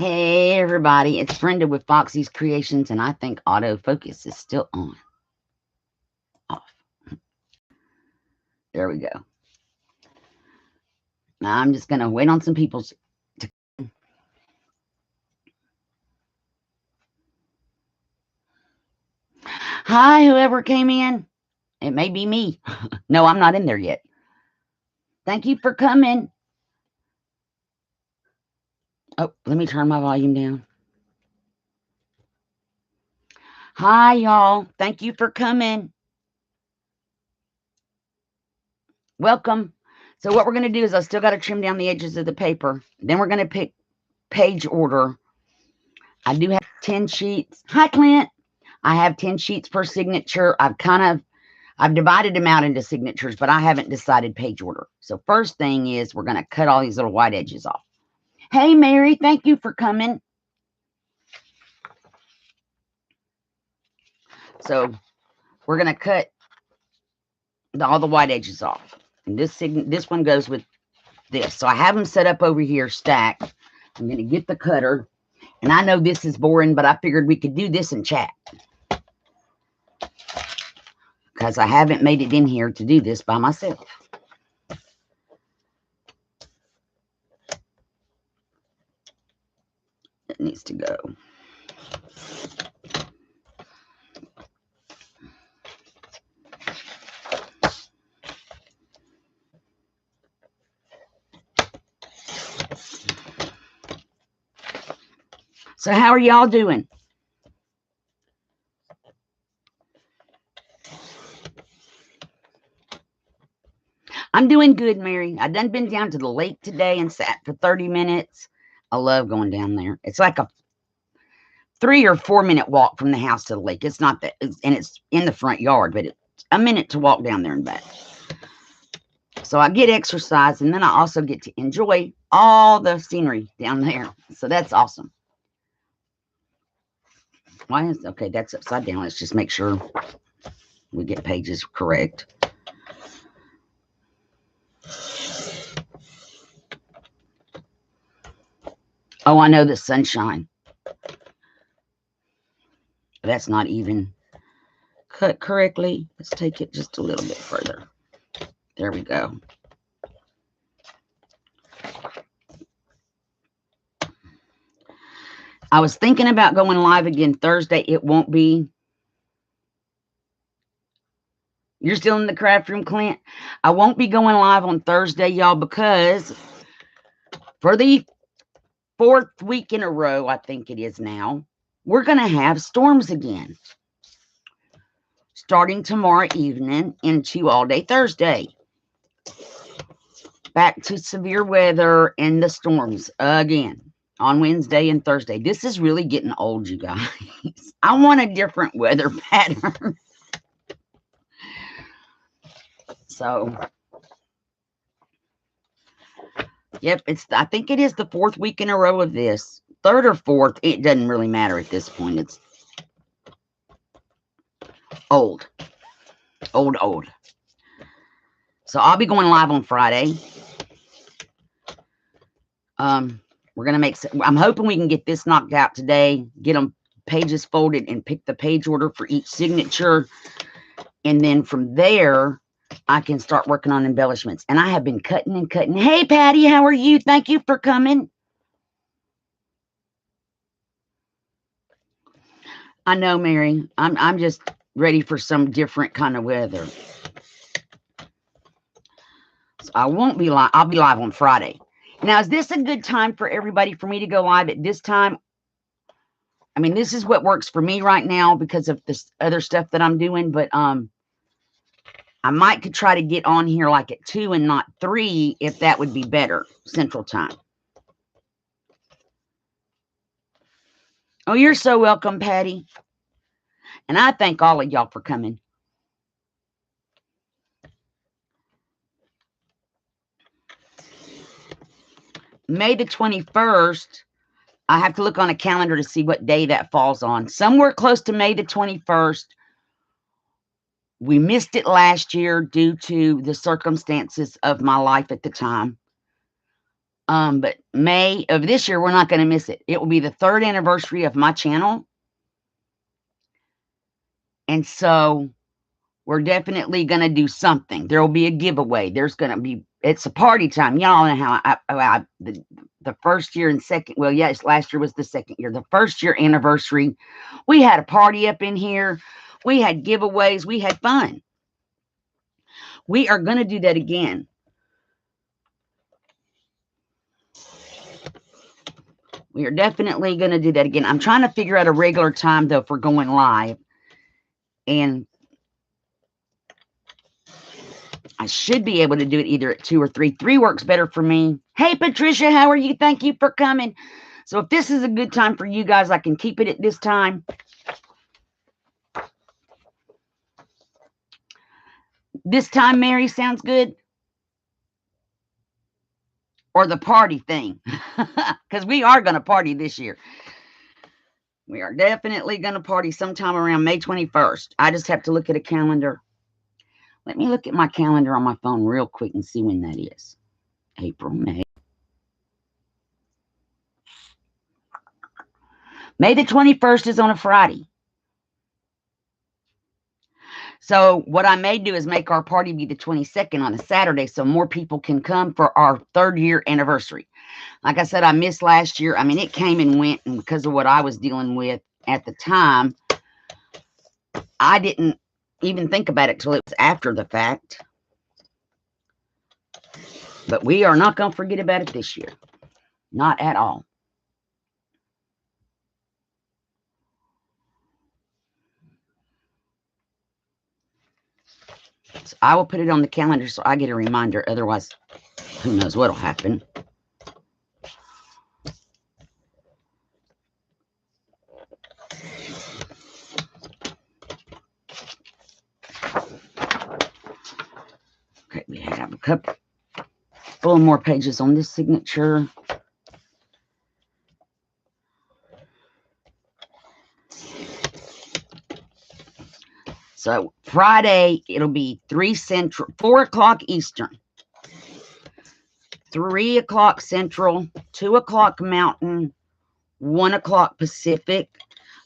Hey everybody, it's Brenda with Foxie's Creations, and I think autofocus is still on. Off. There we go. Now I'm just gonna wait on some people to. Hi, whoever came in. It may be me. No, I'm not in there yet. Thank you for coming. Oh, let me turn my volume down. Hi, y'all. Thank you for coming. Welcome. So what we're going to do is I still got to trim down the edges of the paper. Then we're going to pick page order. I do have 10 sheets. Hi, Clint. I have 10 sheets per signature. I've divided them out into signatures, but I haven't decided page order. So first thing is we're going to cut all these little white edges off. Hey, Mary, thank you for coming. So we're going to cut all the white edges off. And this one goes with this. So I have them set up over here stacked. I'm going to get the cutter. And I know this is boring, but I figured we could do this and chat. Because I haven't made it in here to do this by myself. It needs to go. So how are y'all doing? I'm doing good, Mary. I done been down to the lake today and sat for 30 minutes. I love going down there. It's like a 3 or 4 minute walk from the house to the lake. It's not that, and it's in the front yard, but it's a minute to walk down there and back. So I get exercise, and then I also get to enjoy all the scenery down there. So that's awesome. Why is okay? That's upside down. Let's just make sure we get pages correct. Oh, I know the sunshine. That's not even cut correctly. Let's take it just a little bit further. There we go. I was thinking about going live again Thursday. It won't be. You're still in the craft room, Clint? I won't be going live on Thursday, y'all, because for the 4th week in a row, I think it is now, we're going to have storms again. Starting tomorrow evening into all day Thursday. Back to severe weather and the storms again on Wednesday and Thursday. This is really getting old, you guys. I want a different weather pattern. So, yep, I think it is the 4th week in a row of this. 3rd or 4th, it doesn't really matter at this point. It's old. Old. So I'll be going live on Friday. We're going to I'm hoping we can get this knocked out today, get them pages folded and pick the page order for each signature. And then from there, I can start working on embellishments. And I have been cutting and cutting. Hey, Patty, how are you? Thank you for coming. I know, Mary. I'm just ready for some different kind of weather. So I won't be live. I'll be live on Friday. Now, is this a good time for everybody for me to go live at this time? I mean, this is what works for me right now because of this other stuff that I'm doing. But I could try to get on here like at 2 and not 3 if that would be better, Central Time. Oh, you're so welcome, Patty. And I thank all of y'all for coming. May the 21st, I have to look on a calendar to see what day that falls on. Somewhere close to May the 21st. We missed it last year due to the circumstances of my life at the time. But May of this year, we're not going to miss it. It will be the 3rd anniversary of my channel. And so we're definitely going to do something. There will be a giveaway. There's going to be, it's a party time. Y'all know how the first year and second, well, yes, last year was the second year. The first year anniversary, we had a party up in here. We had giveaways. We had fun. We are going to do that again. We are definitely going to do that again. I'm trying to figure out a regular time, though, for going live. And I should be able to do it either at 2 or 3. 3 works better for me. Hey, Patricia, how are you? Thank you for coming. So if this is a good time for you guys, I can keep it at this time. This time, Mary, sounds good? Or the party thing? Because we are going to party this year. We are definitely going to party sometime around May 21st. I just have to look at a calendar. Let me look at my calendar on my phone real quick and see when that is. April, May. May the 21st is on a Friday. So what I may do is make our party be the 22nd on a Saturday so more people can come for our 3rd year anniversary. Like I said, I missed last year. I mean, it came and went, and because of what I was dealing with at the time, I didn't even think about it till it was after the fact. But we are not going to forget about it this year. Not at all. So I will put it on the calendar so I get a reminder. Otherwise, who knows what will happen. Okay, we have a couple more pages on this signature. So Friday, it'll be 3 Central, 4 o'clock Eastern, 3 o'clock Central, 2 o'clock Mountain, 1 o'clock Pacific.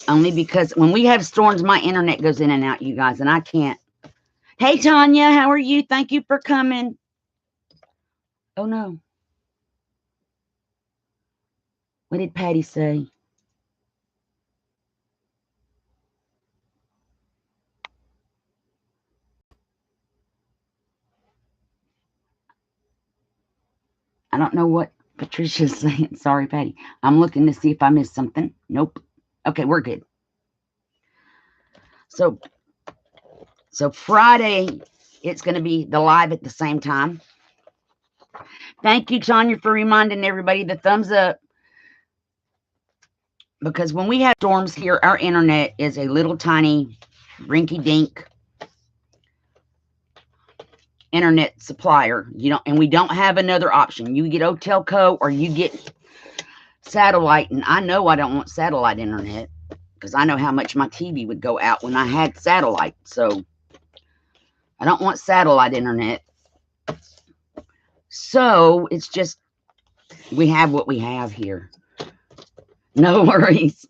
Only because when we have storms, my internet goes in and out, you guys, and I can't. Hey, Tanya, how are you? Thank you for coming. Oh, no. What did Patty say? I don't know what Patricia's saying. Sorry, Patty. I'm looking to see if I missed something. Nope. Okay, we're good. So Friday, it's going to be the live at the same time. Thank you, Tanya, for reminding everybody the thumbs up. Because when we have storms here, our internet is a little tiny, rinky-dink internet supplier. And we don't have another option. You get Otelco or you get satellite. And I know I don't want satellite internet because I know how much my TV would go out when I had satellite. So I don't want satellite internet. So it's just, we have what we have here. No worries.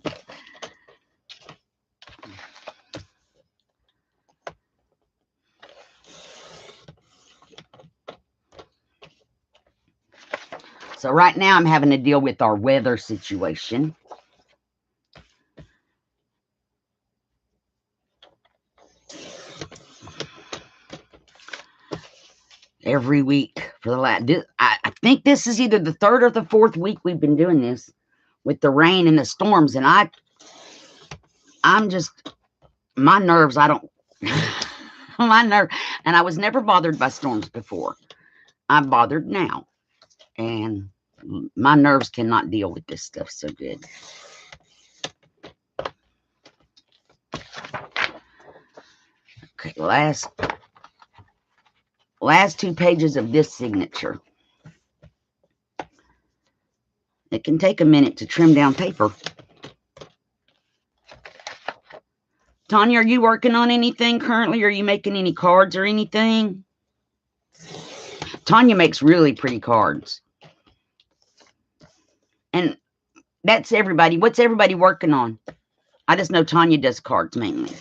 So right now I'm having to deal with our weather situation. Every week for the last, I think this is either the 3rd or the 4th week we've been doing this with the rain and the storms. And I'm just, my nerves, I don't, my nerve, and I was never bothered by storms before. I'm bothered now. And my nerves cannot deal with this stuff so good. Okay, last 2 pages of this signature. It can take a minute to trim down paper. Tanya, are you working on anything currently? Are you making any cards or anything? Tanya makes really pretty cards. That's everybody. What's everybody working on? I just know Tanya does cards mainly.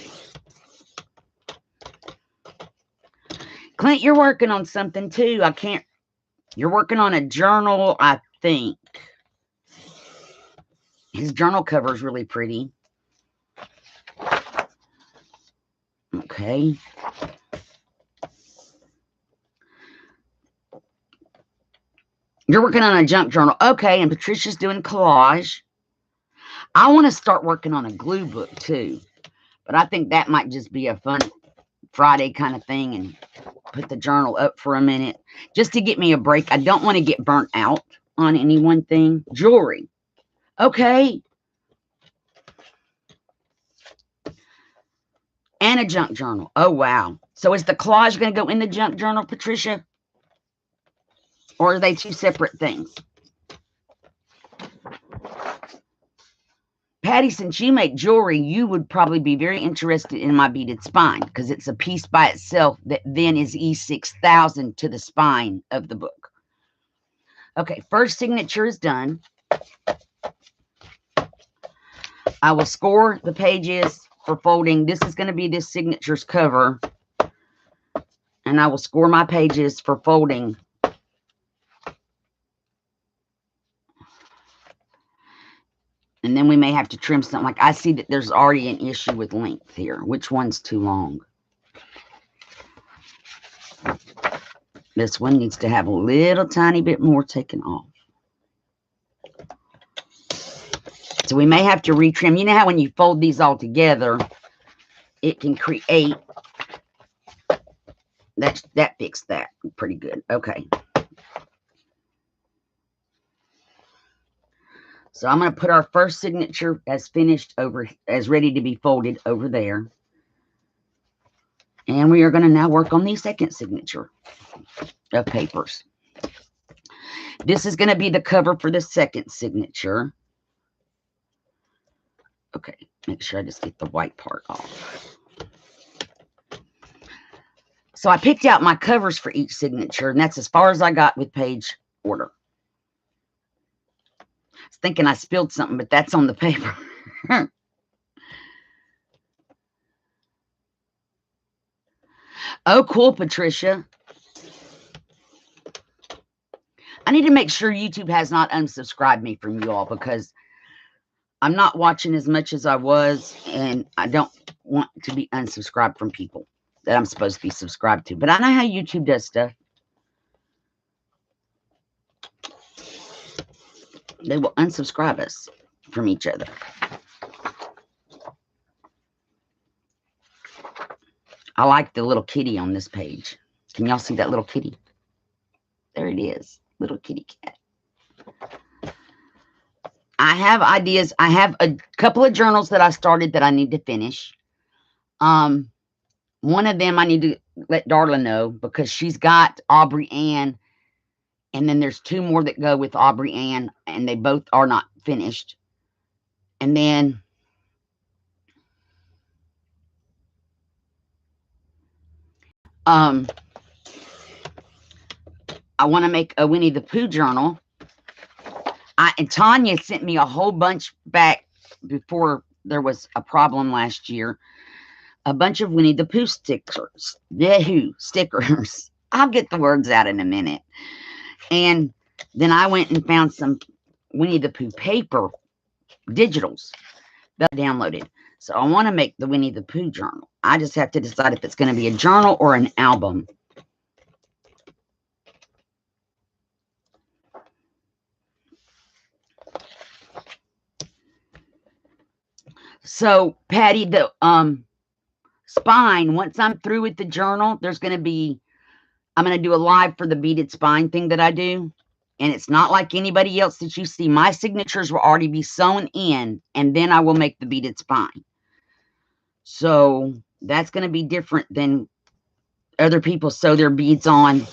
Clint, you're working on something too. You're working on a journal, I think. His journal cover is really pretty. Okay. You're working on a junk journal. Okay, and Patricia's doing collage. I want to start working on a glue book too. But I think that might just be a fun Friday kind of thing and put the journal up for a minute just to get me a break. I don't want to get burnt out on any one thing. Jewelry. Okay. And a junk journal. Oh, wow. So is the collage going to go in the junk journal, Patricia? Or are they two separate things? Patty, since you make jewelry, you would probably be very interested in my beaded spine because it's a piece by itself that then is E6000 to the spine of the book. Okay, first signature is done. I will score the pages for folding. This is going to be this signature's cover. And I will score my pages for folding. And then we may have to trim something. Like I see that there's already an issue with length here. Which one's too long? This one needs to have a little tiny bit more taken off. So we may have to retrim. You know how when you fold these all together, it can create. That fixed that pretty good. Okay. So I'm going to put our first signature as finished over, as ready to be folded over there. And we are going to now work on the second signature of papers. This is going to be the cover for the second signature. Okay, make sure I just get the white part off. So I picked out my covers for each signature, and that's as far as I got with page order. I was thinking I spilled something, but that's on the paper. Oh, cool, Patricia. I need to make sure YouTube has not unsubscribed me from you all because I'm not watching as much as I was, and I don't want to be unsubscribed from people that I'm supposed to be subscribed to. But I know how YouTube does stuff. They will unsubscribe us from each other. I like the little kitty on this page. Can y'all see that little kitty? There it is. Little kitty cat. I have ideas. I have a couple of journals that I started that I need to finish. One of them I need to let Darla know because she's got Aubrey Ann. And then there's two more that go with Aubrey Ann, and they both are not finished. And then I want to make a Winnie the Pooh journal. And Tanya sent me a whole bunch back before there was a problem last year. A bunch of Winnie the Pooh stickers. Yahoo! Stickers. I'll get the words out in a minute. And then I went and found some Winnie the Pooh paper digitals that I downloaded. So I want to make the Winnie the Pooh journal. I just have to decide if it's going to be a journal or an album. So, Patty, the spine, once I'm through with the journal, there's going to be, I'm going to do a live for the beaded spine thing that I do. And it's not like anybody else that you see. My signatures will already be sewn in, and then I will make the beaded spine. So that's going to be different than other people sew their beads on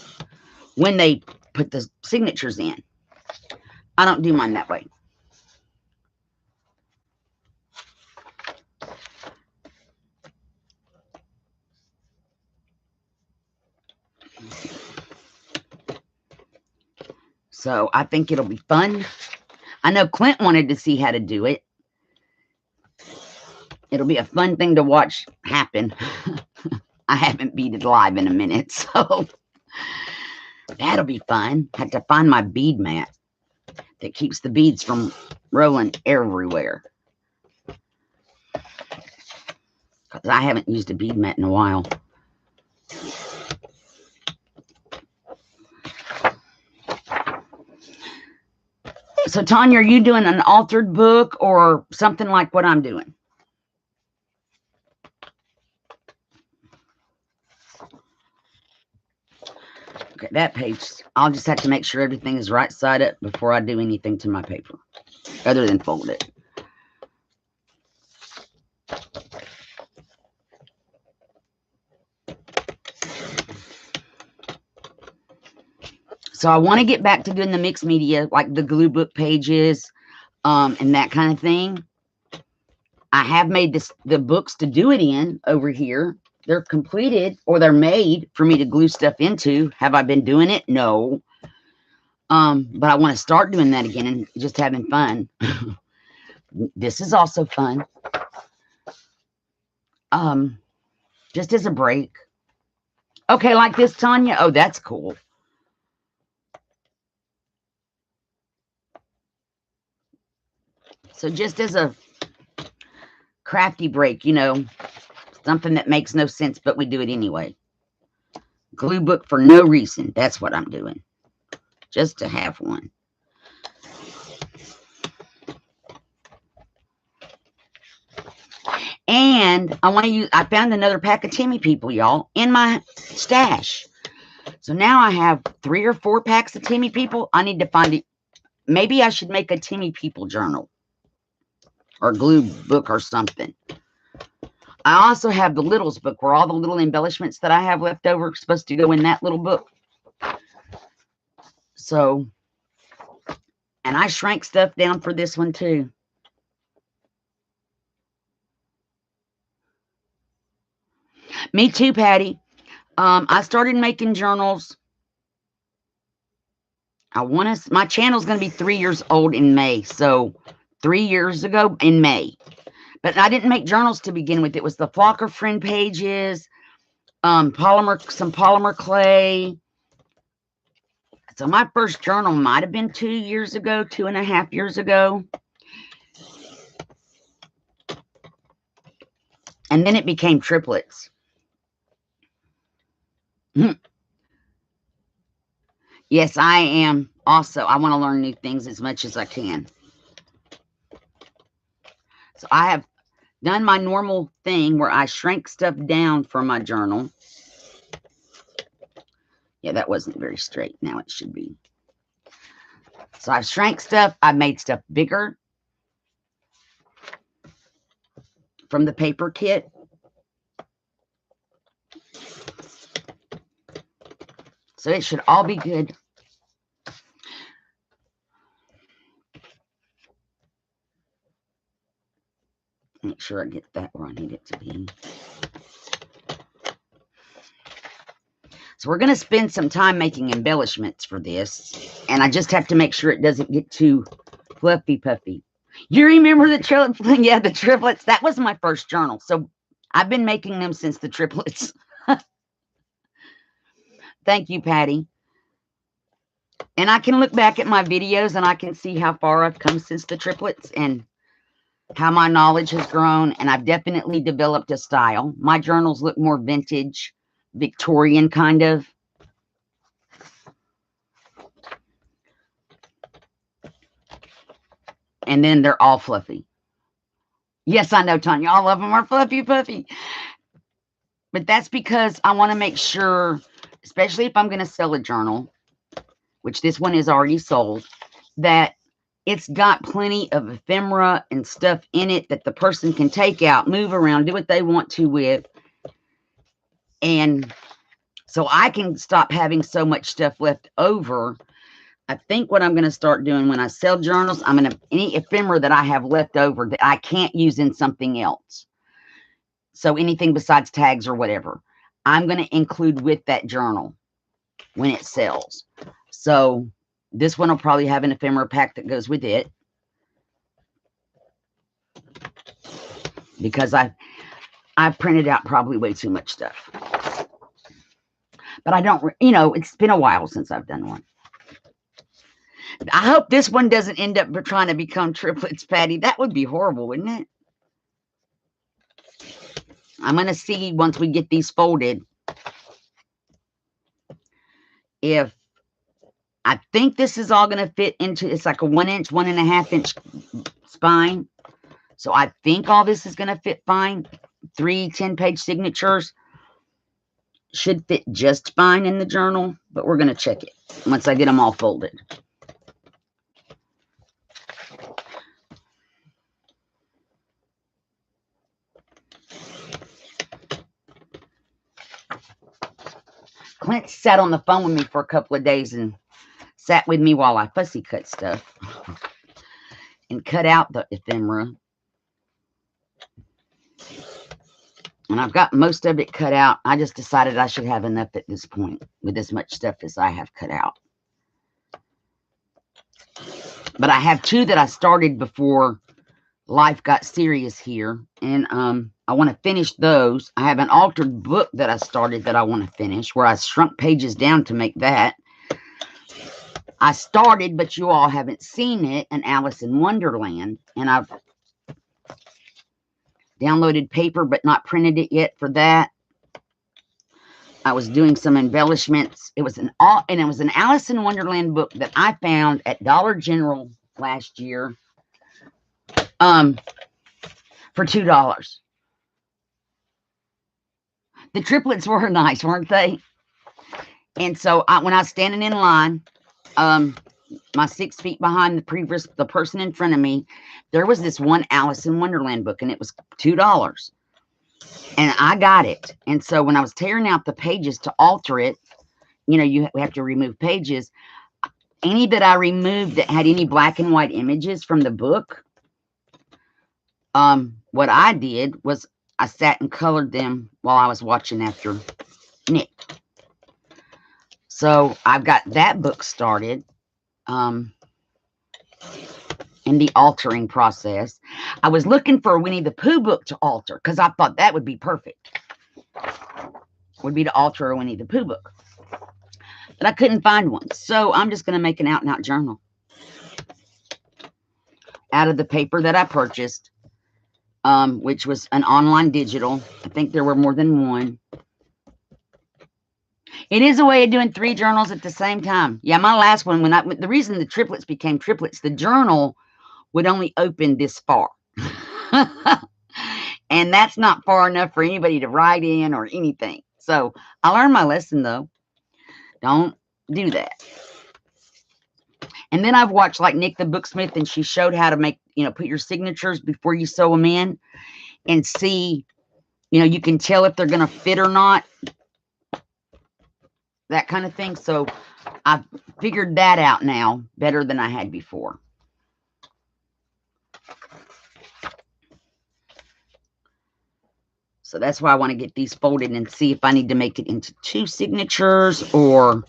when they put the signatures in. I don't do mine that way. So I think it'll be fun. I know Clint wanted to see how to do it. It'll be a fun thing to watch happen. I haven't beaded live in a minute, so that'll be fun. Have to find my bead mat that keeps the beads from rolling everywhere. Because I haven't used a bead mat in a while. So, Tanya, are you doing an altered book or something like what I'm doing? Okay, that page, I'll just have to make sure everything is right side up before I do anything to my paper, other than fold it. So I want to get back to doing the mixed media, like the glue book pages, and that kind of thing. I have made the books to do it in over here. They're completed, or they're made for me to glue stuff into. Have I been doing it? No. But I want to start doing that again and just having fun. This is also fun. Just as a break. Okay, like this, Tanya. Oh, that's cool. So just as a crafty break, you know, something that makes no sense, but we do it anyway. Glue book for no reason. That's what I'm doing. Just to have one. And I found another pack of Timmy People, y'all, in my stash. So now I have 3 or 4 packs of Timmy People. I need to find it. Maybe I should make a Timmy People journal or glue book or something. I also have the Littles book where all the little embellishments that I have left over are supposed to go in that little book. So, and I shrank stuff down for this one too. Me too, Patty. I started making journals. My channel's going to be 3 years old in May. So 3 years ago in May. But I didn't make journals to begin with. It was the Flocker Friend pages, some polymer clay. So my first journal might have been 2 years ago, 2.5 years ago. And then it became triplets. Yes, I am also. I want to learn new things as much as I can. So I have done my normal thing where I shrank stuff down for my journal. Yeah, that wasn't very straight. Now it should be. So I've shrank stuff. I've made stuff bigger from the paper kit. So it should all be good. Make sure I get that where I need it to be. So we're going to spend some time making embellishments for this. And I just have to make sure it doesn't get too fluffy puffy. You remember the triplets? Yeah, the triplets. That was my first journal. So I've been making them since the triplets. Thank you, Patty. And I can look back at my videos and I can see how far I've come since the triplets and how my knowledge has grown. And I've definitely developed a style. My journals look more vintage, Victorian kind of. And then they're all fluffy. Yes, I know, Tanya. All of them are fluffy puffy. But that's because I want to make sure, especially if I'm going to sell a journal, which this one is already sold, that it's got plenty of ephemera and stuff in it that the person can take out, move around, do what they want to with. And so I can stop having so much stuff left over. I think what I'm going to start doing when I sell journals, I'm going to, any ephemera that I have left over that I can't use in something else. So anything besides tags or whatever, I'm going to include with that journal when it sells. So this one will probably have an ephemera pack that goes with it. because I printed out probably way too much stuff. But I don't, it's been a while since I've done one. I hope this one doesn't end up trying to become triplets, Patty. That would be horrible, wouldn't it? I'm going to see once we get these folded if I think this is all going to fit into, it's like a 1 inch, 1.5 inch spine. So I think all this is going to fit fine. 3 10-page signatures should fit just fine in the journal, but we're going to check it once I get them all folded. Clint sat on the phone with me for a couple of days and sat with me while I fussy cut stuff and cut out the ephemera. And I've got most of it cut out. I just decided I should have enough at this point with as much stuff as I have cut out. But I have 2 that I started before life got serious here. And I want to finish those. I have an altered book that I started that I want to finish, where I shrunk pages down to make that. I started, but you all haven't seen it, an Alice in Wonderland. And I've downloaded paper, but not printed it yet for that. I was doing some embellishments. It was an Alice in Wonderland book that I found at Dollar General last year for $2. The triplets were nice, weren't they? And so when I was standing in line, my 6 feet behind the person in front of me, there was this one Alice in Wonderland book, and it was $2. And I got it. And so when I was tearing out the pages to alter it, we have to remove pages. Any that I removed that had any black and white images from the book, what I did was I sat and colored them while I was watching after Nick. So I've got that book started in the altering process. I was looking for a Winnie the Pooh book to alter because I thought that would be perfect. Would be to alter a Winnie the Pooh book. But I couldn't find one. So I'm just going to make an out-and-out journal out of the paper that I purchased, which was an online digital. I think there were more than one. It is a way of doing 3 journals at the same time. Yeah, my last one, the reason the triplets became triplets, the journal would only open this far. And that's not far enough for anybody to write in or anything. So I learned my lesson, though. Don't do that. And then I've watched like Nick the Booksmith, and she showed how to make, put your signatures before you sew them in and see, you can tell if they're going to fit or not. That kind of thing. So I've figured that out now better than I had before. So that's why I want to get these folded and see if I need to make it into 2 signatures or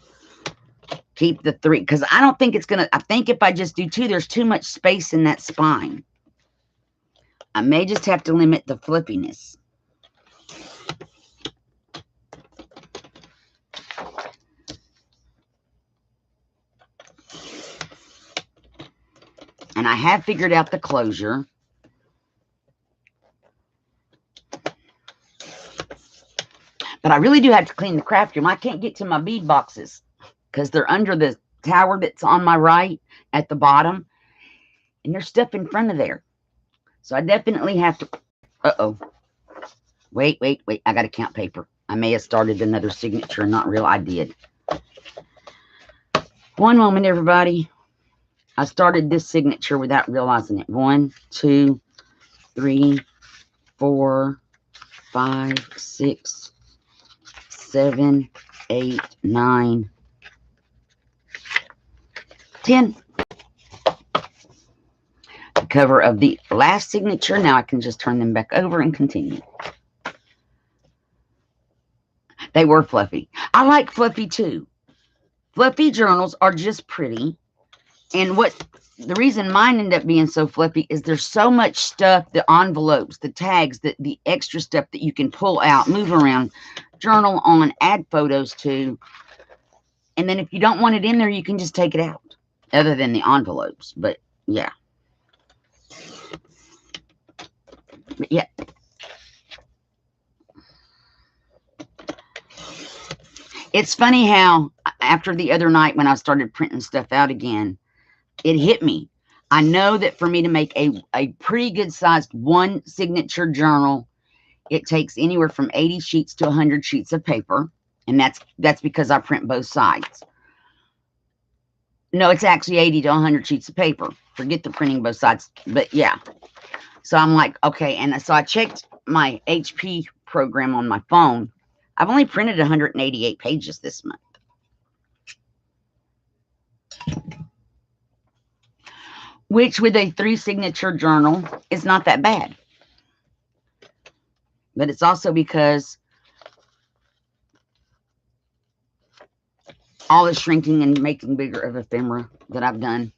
keep the 3. Because I don't think it's going to, I think if I just do 2, there's too much space in that spine. I may just have to limit the flippiness. And I have figured out the closure. But I really do have to clean the craft room. I can't get to my bead boxes because they're under the tower that's on my right at the bottom. And there's stuff in front of there. So I definitely have to... Uh-oh. Wait. I got to count paper. I may have started another signature and not realize I did. One moment, everybody. I started this signature without realizing it. 1, 2, 3, 4, 5, 6, 7, 8, 9, 10. The cover of the last signature. Now I can just turn them back over and continue. They were fluffy. I like fluffy too. Fluffy journals are just pretty And the reason mine ended up being so fluffy is there's so much stuff, the envelopes, the tags, the extra stuff that you can pull out, move around, journal on, add photos to. And then if you don't want it in there, you can just take it out, other than the envelopes. But yeah. But yeah. It's funny how after the other night when I started printing stuff out again, it hit me. I know that for me to make a pretty good sized one signature journal, it takes anywhere from 80 sheets to 100 sheets of paper. And that's because I print both sides. No, it's actually 80 to 100 sheets of paper. Forget the printing both sides. But yeah. So I'm like, okay. And so I checked my HP program on my phone. I've only printed 188 pages this month. Which with a 3 signature journal is not that bad. But it's also because all the shrinking and making bigger of ephemera that I've done.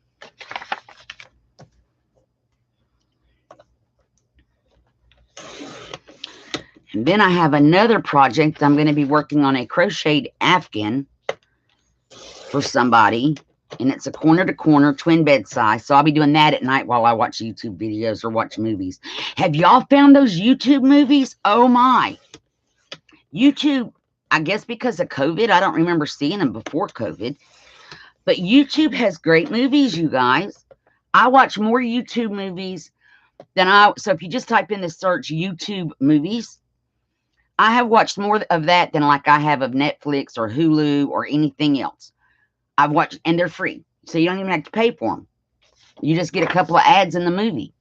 And then I have another project. I'm going to be working on a crocheted Afghan for somebody. And it's a corner-to-corner twin bed size. So I'll be doing that at night while I watch YouTube videos or watch movies. Have y'all found those YouTube movies? Oh, my. YouTube, I guess because of COVID, I don't remember seeing them before COVID. But YouTube has great movies, you guys. I watch more YouTube movies than so if you just type in the search YouTube movies, I have watched more of that than like I have of Netflix or Hulu or anything else. I've watched, and they're free. So you don't even have to pay for them. You just get a couple of ads in the movie.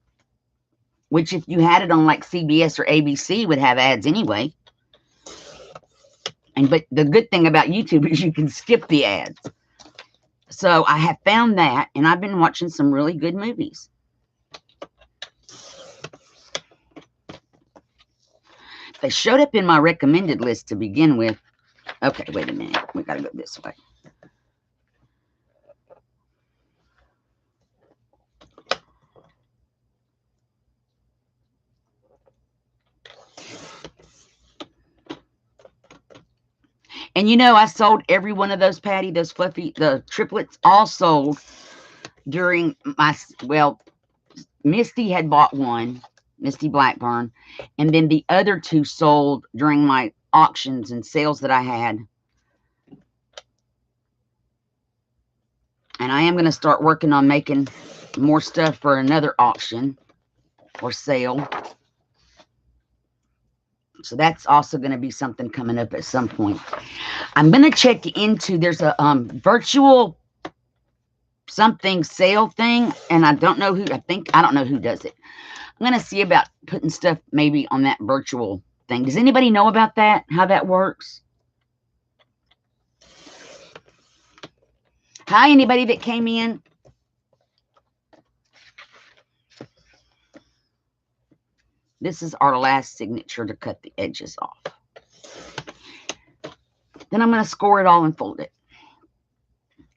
Which if you had it on like CBS or ABC would have ads anyway. But the good thing about YouTube is you can skip the ads. So I have found that, and I've been watching some really good movies. They showed up in my recommended list to begin with. Okay, wait a minute. We got to go this way. And you know, I sold every one of those, Patty, those fluffy, the triplets, all sold during my, well, Misty had bought one, Misty Blackburn, and then the other 2 sold during my auctions and sales that I had. And I am going to start working on making more stuff for another auction or sale. So that's also going to be something coming up at some point. I'm going to check into, there's a virtual something sale thing, and I don't know who, I don't know who does it. I'm going to see about putting stuff maybe on that virtual thing. Does anybody know about that, how that works? Hi, anybody that came in? This is our last signature to cut the edges off. Then I'm going to score it all and fold it.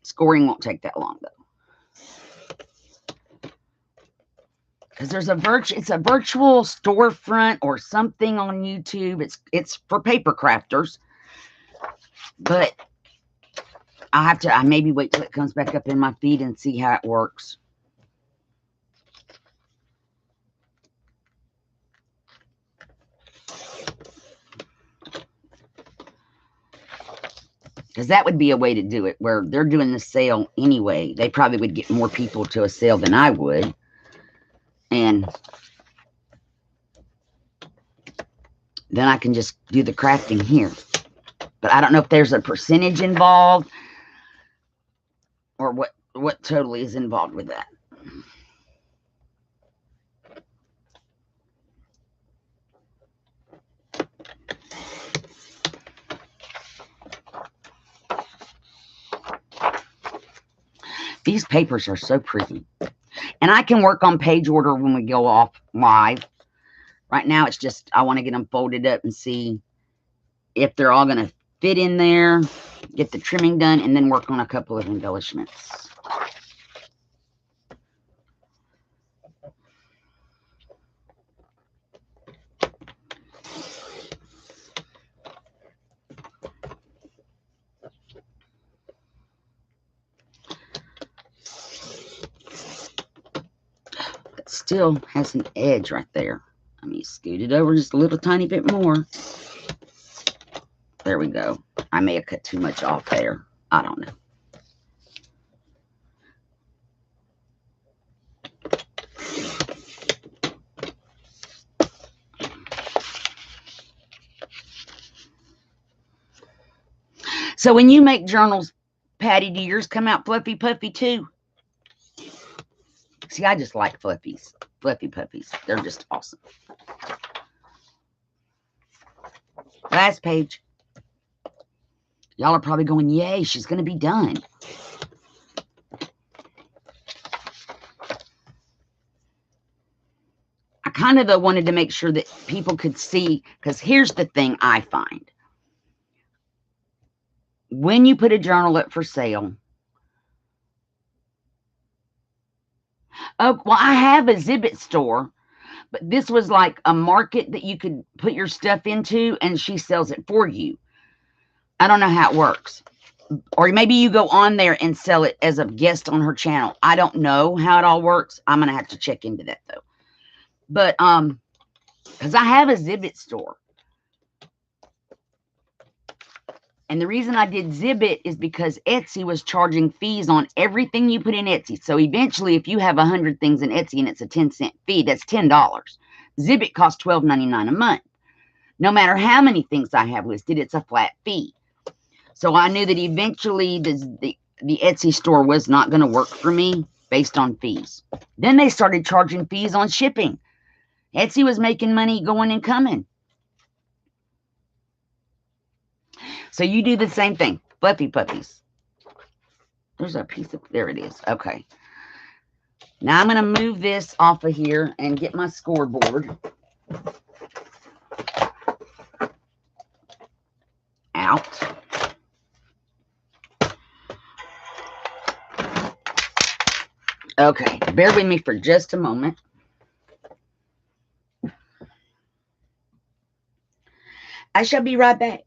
Scoring won't take that long, though. Because there's it's a virtual storefront or something on YouTube. It's for paper crafters. But I maybe wait till it comes back up in my feed and see how it works. Because that would be a way to do it, where they're doing the sale anyway. They probably would get more people to a sale than I would. And then I can just do the crafting here. But I don't know if there's a percentage involved or what totally is involved with that. These papers are so pretty. And I can work on page order when we go off live. Right now, it's just, I want to get them folded up and see if they're all going to fit in there, get the trimming done, and then work on a couple of embellishments. still has an edge right there. Let me scoot it over just a little tiny bit more. There we go. I may have cut too much off there. I don't know. So when you make journals, Patty, do yours come out fluffy puffy too? See, I just like fluffy puppies. They're just awesome. Last page. Y'all are probably going, yay, she's going to be done. I kind of, though, wanted to make sure that people could see, because here's the thing I find. When you put a journal up for sale, oh, well, I have a Zibbet store, but this was like a market that you could put your stuff into, and she sells it for you. I don't know how it works. Or maybe you go on there and sell it as a guest on her channel. I don't know how it all works. I'm going to have to check into that, though. But, because I have a Zibbet store. And the reason I did Zibbet is because Etsy was charging fees on everything you put in Etsy. So eventually, if you have 100 things in Etsy and it's a 10-cent fee, that's $10. Zibbet costs $12.99 a month. No matter how many things I have listed, it's a flat fee. So I knew that eventually the Etsy store was not going to work for me based on fees. Then they started charging fees on shipping. Etsy was making money going and coming. So you do the same thing. Fluffy puppies. There's a piece of, there it is. Okay. Now I'm going to move this off of here and get my scoreboard out. Okay, bear with me for just a moment. I shall be right back.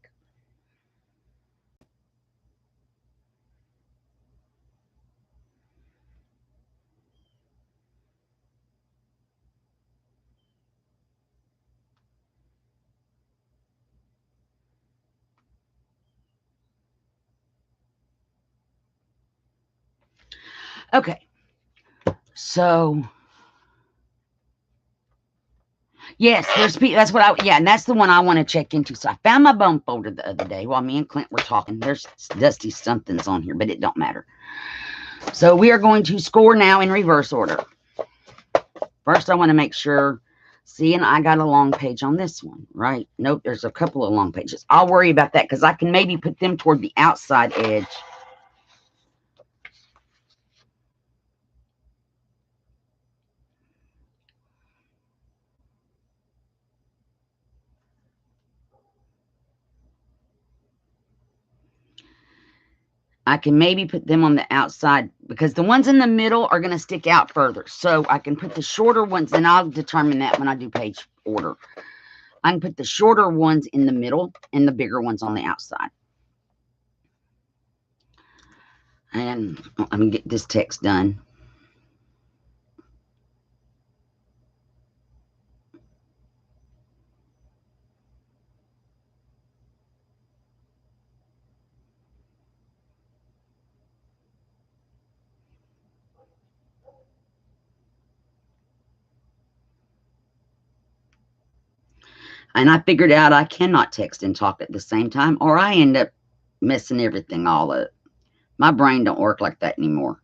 Okay, so yes, that's what yeah, and that's the one I want to check into. So I found my bone folder the other day while me and Clint were talking. There's dusty somethings on here, but it don't matter. So we are going to score now in reverse order. First, I want to make sure, see, and I got a long page on this one, right? Nope, there's a couple of long pages. I'll worry about that because I can maybe put them toward the outside edge. I can maybe put them on the outside because the ones in the middle are going to stick out further. So I can put the shorter ones, and I'll determine that when I do page order. I can put the shorter ones in the middle and the bigger ones on the outside. And let me get this text done. And I figured out I cannot text and talk at the same time, or I end up messing everything all up. My brain don't work like that anymore.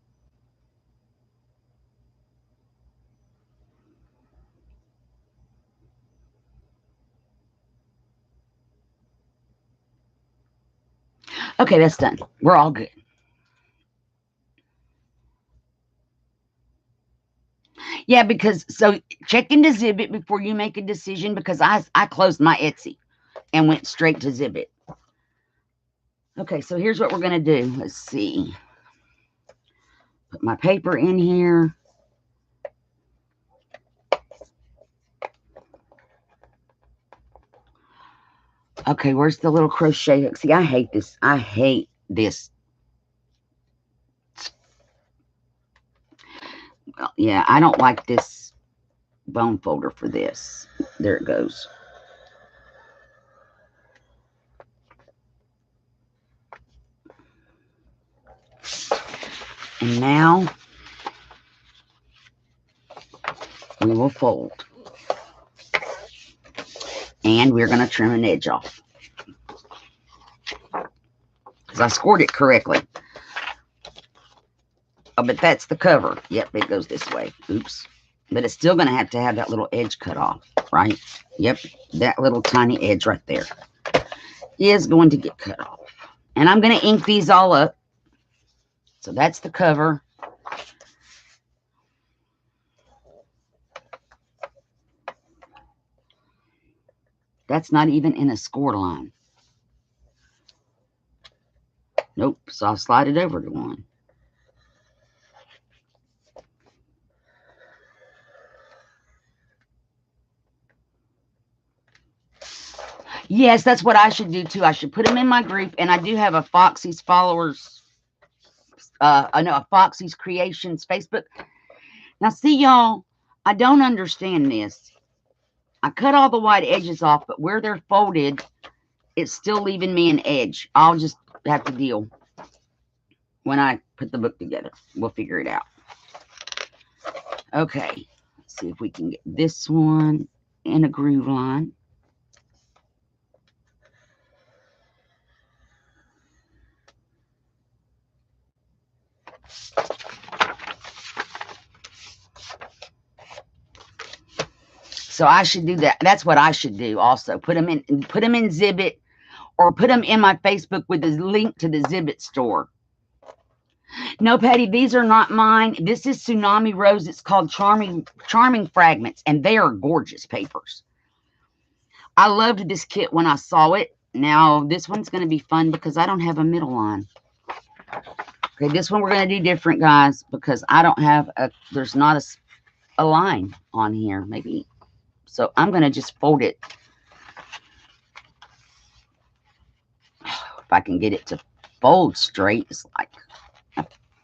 Okay, that's done. We're all good. Yeah, because so check into Zibbet before you make a decision because I closed my Etsy and went straight to Zibbet. Okay, so here's what we're going to do. Let's see. Put my paper in here. Okay, where's the little crochet hook? See, I hate this. I hate this. Well, yeah, I don't like this bone folder for this. There it goes. And now we will fold. And we're going to trim an edge off. Because I scored it correctly. Oh, but that's the cover. Yep, it goes this way. Oops. But it's still going to have that little edge cut off, right? Yep, that little tiny edge right there is going to get cut off. And I'm going to ink these all up. So that's the cover. That's not even in a score line. Nope, so I'll slide it over to one. Yes, that's what I should do too. I should put them in my group, and I do have a Foxie's followers, a Foxie's Creations Facebook. Now, see, y'all, I don't understand this. I cut all the white edges off, but where they're folded, it's still leaving me an edge. I'll just have to deal when I put the book together. We'll figure it out. Okay, let's see if we can get this one in a groove line. So I should do that. That's what I should do also. Put them in Zibbet, or put them in my Facebook with the link to the Zibbet store. No, Patty, these are not mine. This is Tsunami Rose. It's called Charming Fragments, and they are gorgeous papers. I loved this kit when I saw it. Now, this one's going to be fun because I don't have a middle line. Okay, this one we're going to do different, guys, because I don't have there's not a line on here, maybe. So I'm going to just fold it. If I can get it to fold straight, it's like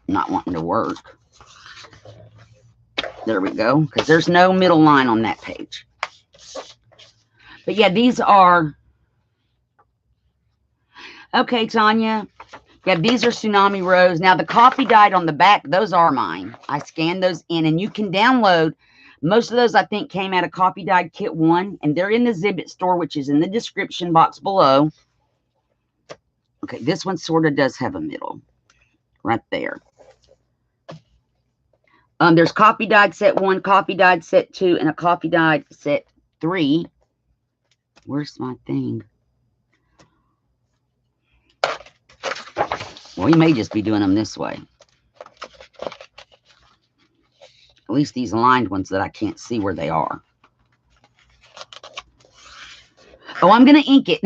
not wanting to work. There we go, because there's no middle line on that page. But yeah, these are, okay, Tanya. Yeah, these are Tsunami Rose. Now, the coffee dyed on the back, those are mine. I scanned those in, and you can download. Most of those, I think, came out of Coffee Dyed Kit 1, and they're in the Zibbet store, which is in the description box below. Okay, this one sort of does have a middle right there. There's Coffee Dyed Set 1, Coffee Dyed Set 2, and a Coffee Dyed Set 3. Where's my thing? Well, you may just be doing them this way. At least these lined ones that I can't see where they are. Oh, I'm going to ink it.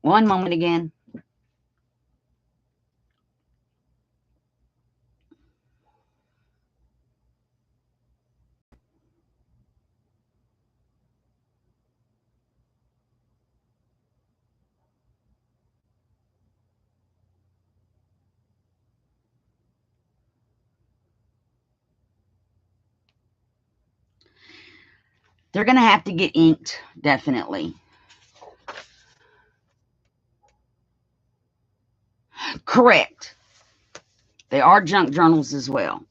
One moment again. They're going to have to get inked, definitely. Correct. They are junk journals as well.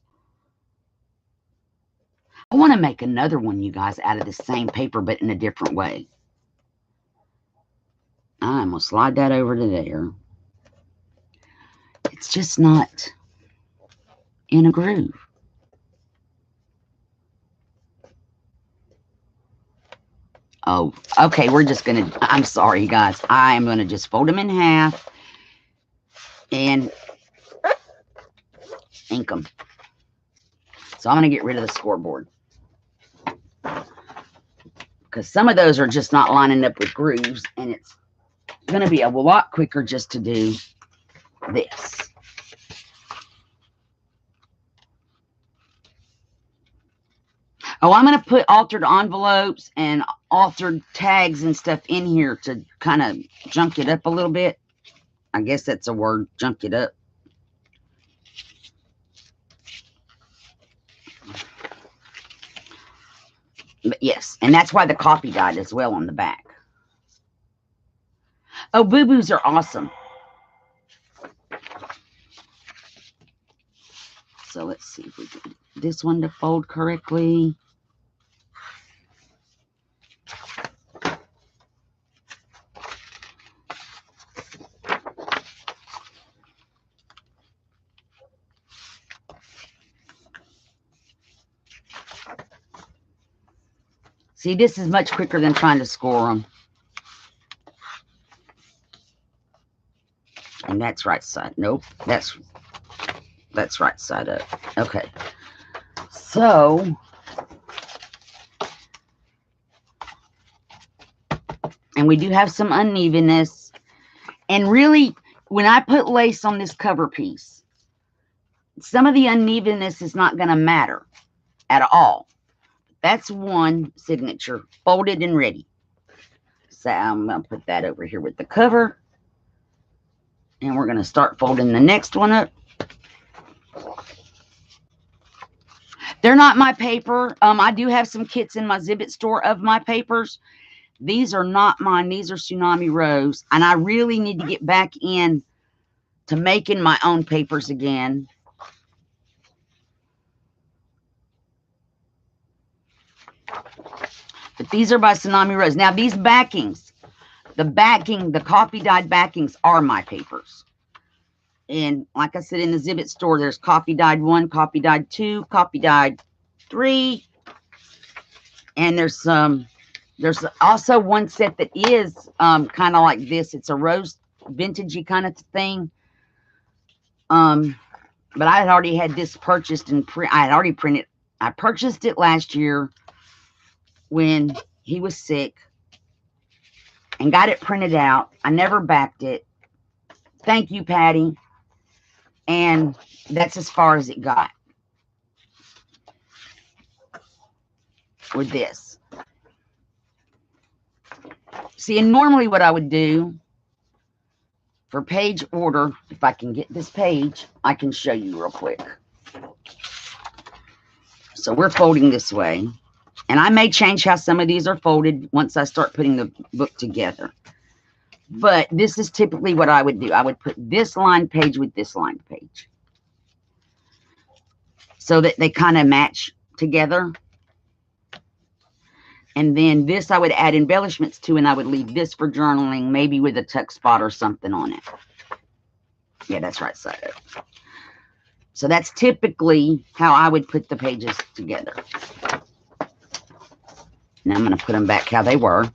I want to make another one, you guys, out of the same paper, but in a different way. I'm going to slide that over to there. It's just not in a groove. Oh, okay, we're just going to, I'm sorry, you guys. I am going to just fold them in half and ink them. So I'm going to get rid of the scoreboard, because some of those are just not lining up with grooves, and it's going to be a lot quicker just to do this. Oh, I'm going to put altered envelopes and altered tags and stuff in here to kind of junk it up a little bit. I guess that's a word, junk it up. And that's why the coffee dyed as well on the back. Oh, boo-boos are awesome. So let's see if we get this one to fold correctly. See, this is much quicker than trying to score them. And that's right side. Nope, that's right side up. Okay. So, and we do have some unevenness. And really, when I put lace on this cover piece, some of the unevenness is not going to matter at all. That's one signature, folded and ready. So I'm going to put that over here with the cover. And we're going to start folding the next one up. They're not my paper. I do have some kits in my Zibbet store of my papers. These are not mine. These are Tsunami Rose. And I really need to get back in to making my own papers again. But these are by Tsunami Rose. Now, these backings, the coffee dyed backings are my papers. And like I said, in the Zibbet store, there's coffee dyed 1, coffee dyed 2, coffee dyed 3. And there's also one set that is kind of like this. It's a rose vintagey kind of thing. But I had already had this purchased and I had already printed. I purchased it last year when he was sick and got it printed out. I never backed it. Thank you, Patty. And that's as far as it got with this. See, and normally what I would do for page order, if I can get this page, I can show you real quick. So we're folding this way. And I may change how some of these are folded once I start putting the book together. But this is typically what I would do. I would put this lined page with this lined page, so that they kind of match together. And then this I would add embellishments to, and I would leave this for journaling, maybe with a tuck spot or something on it. Yeah, that's right side up. So that's typically how I would put the pages together. Now I'm going to put them back how they were.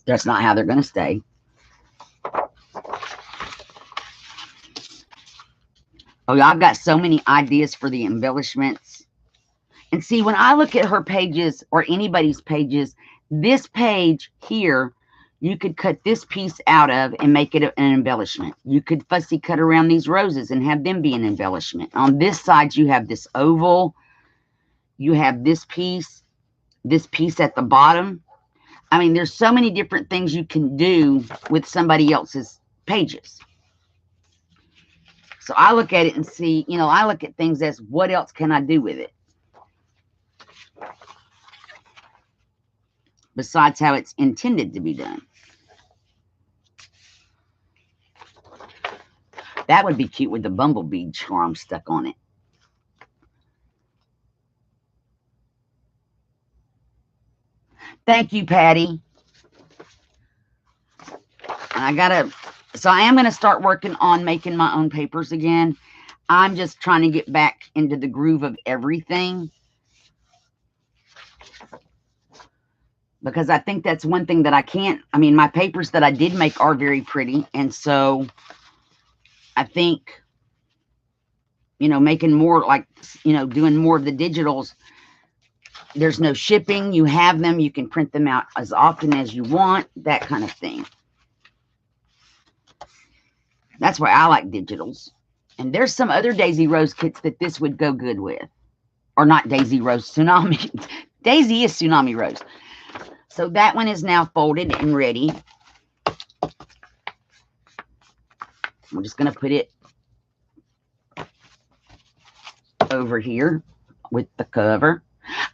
That's not how they're going to stay. Oh, yeah, I've got so many ideas for the embellishments. And see, when I look at her pages or anybody's pages, this page here, you could cut this piece out of and make it an embellishment. You could fussy cut around these roses and have them be an embellishment. On this side, you have this oval. You have this piece at the bottom. I mean, there's so many different things you can do with somebody else's pages. So I look at it and see, I look at things as what else can I do with it? Besides how it's intended to be done. That would be cute with the bumblebee charm stuck on it. Thank you, Patty. And so I am going to start working on making my own papers again. I'm just trying to get back into the groove of everything. Because I think that's one thing that I can't. I mean, my papers that I did make are very pretty. And so I think, making more doing more of the digitals. There's no shipping. You have them. You can print them out as often as you want. That kind of thing. That's why I like digitals. And there's some other Daisy Rose kits that this would go good with. Or not Daisy Rose, Tsunami. Daisy is Tsunami Rose. So that one is now folded and ready. We're just going to put it over here with the cover.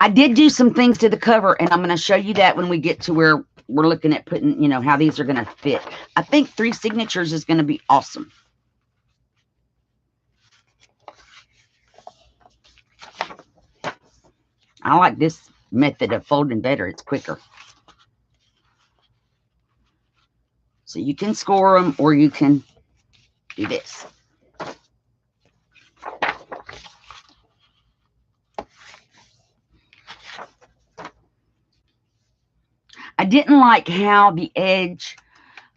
I did do some things to the cover, and I'm going to show you that when we get to where we're looking at putting, you know, how these are going to fit. I think 3 signatures is going to be awesome. I like this method of folding better. It's quicker. So you can score them, or you can do this. I didn't like how the edge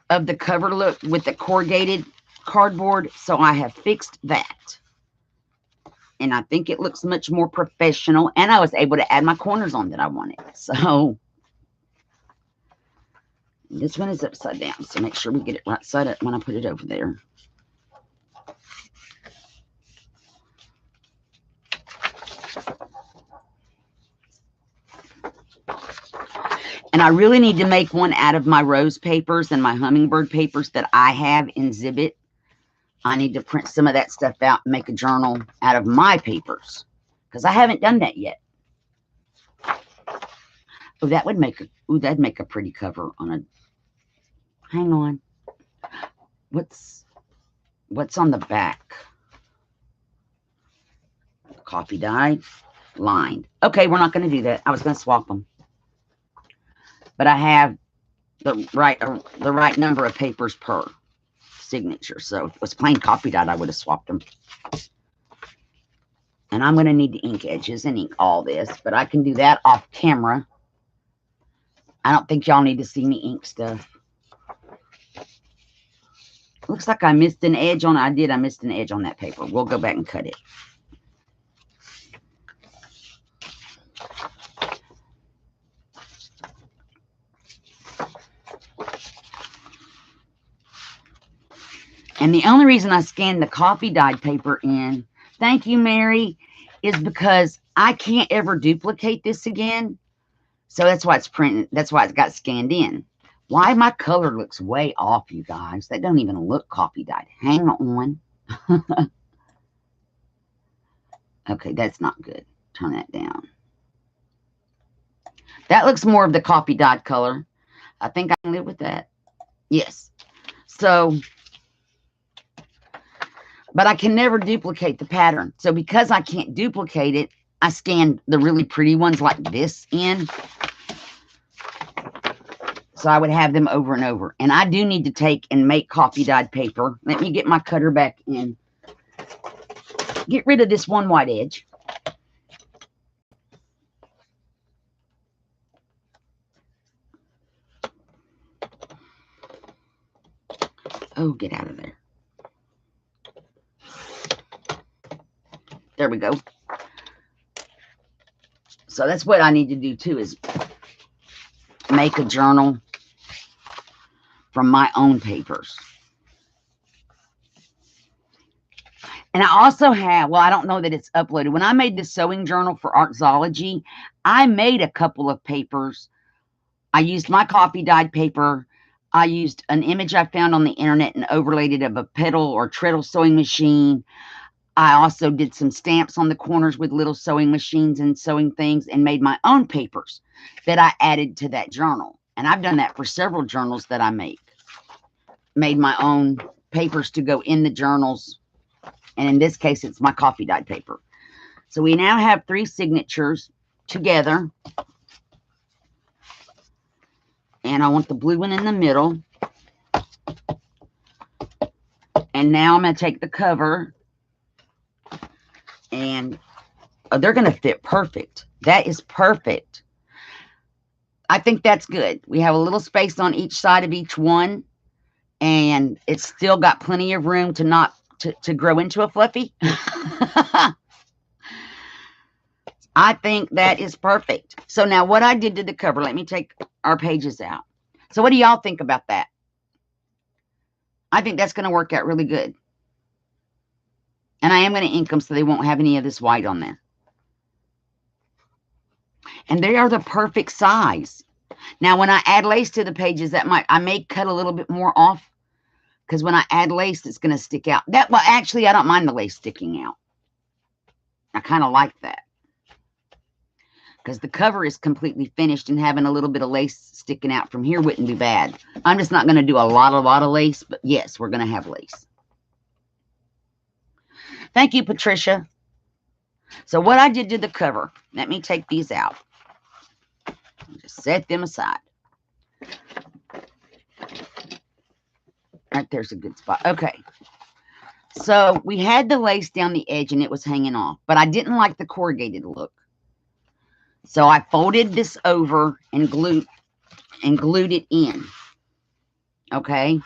of the cover looked with the corrugated cardboard, so I have fixed that. And I think it looks much more professional, and I was able to add my corners on that I wanted. So this one is upside down, so make sure we get it right side up when I put it over there. And I really need to make one out of my rose papers and my hummingbird papers that I have in Zibbet. I need to print some of that stuff out and make a journal out of my papers, because I haven't done that yet. Oh, that would make a, ooh, that'd make a pretty cover on a, hang on. What's on the back? Coffee dyed, lined. Okay, we're not going to do that. I was going to swap them. But I have the right number of papers per signature. So if it was plain coffee dyed, I would have swapped them. And I'm going to need to ink edges and ink all this, but I can do that off camera. I don't think y'all need to see me ink stuff. Looks like I missed an edge on, I missed an edge on that paper. We'll go back and cut it. And the only reason I scanned the coffee dyed paper in, thank you, Mary, is because I can't ever duplicate this again. So that's why it's printed. That's why it's got scanned in. Why my color looks way off, you guys. That don't even look coffee dyed. Hang on. Okay, that's not good. Turn that down. That looks more of the coffee dyed color. I think I can live with that. Yes. So, but I can never duplicate the pattern. So because I can't duplicate it, I scanned the really pretty ones like this in. So I would have them over and over. And I do need to take and make coffee dyed paper. Let me get my cutter back in. Get rid of this one white edge. Oh, get out of there. There we go. So that's what I need to do too, is make a journal from my own papers. And I also have, well, I don't know that it's uploaded. When I made the sewing journal for Artsology, I made a couple of papers. I used my coffee dyed paper. I used an image I found on the internet and overlaid it of a pedal or treadle sewing machine. I also did some stamps on the corners with little sewing machines and sewing things, and made my own papers that I added to that journal. And I've done that for several journals that I make. Made my own papers to go in the journals. And in this case, it's my coffee dyed paper. So we now have 3 signatures together. And I want the blue one in the middle. And now I'm going to take the cover. And they're going to fit perfect. That is perfect. I think that's good. We have a little space on each side of each one. And it's still got plenty of room to not to grow into a fluffy. I think that is perfect. So now what I did to the cover, let me take our pages out. So what do y'all think about that? I think that's going to work out really good. And I am going to ink them so they won't have any of this white on there. And they are the perfect size. Now, when I add lace to the pages, I may cut a little bit more off, because when I add lace, it's going to stick out. Well, actually, I don't mind the lace sticking out. I kind of like that. because the cover is completely finished, and having a little bit of lace sticking out from here wouldn't be bad. I'm just not going to do a lot of lace, but yes, we're going to have lace. Thank you, Patricia. So what I did to the cover, let me take these out. Just set them aside. Right there's a good spot. Okay. So we had the lace down the edge and it was hanging off, but I didn't like the corrugated look. So I folded this over and glued it in. Okay.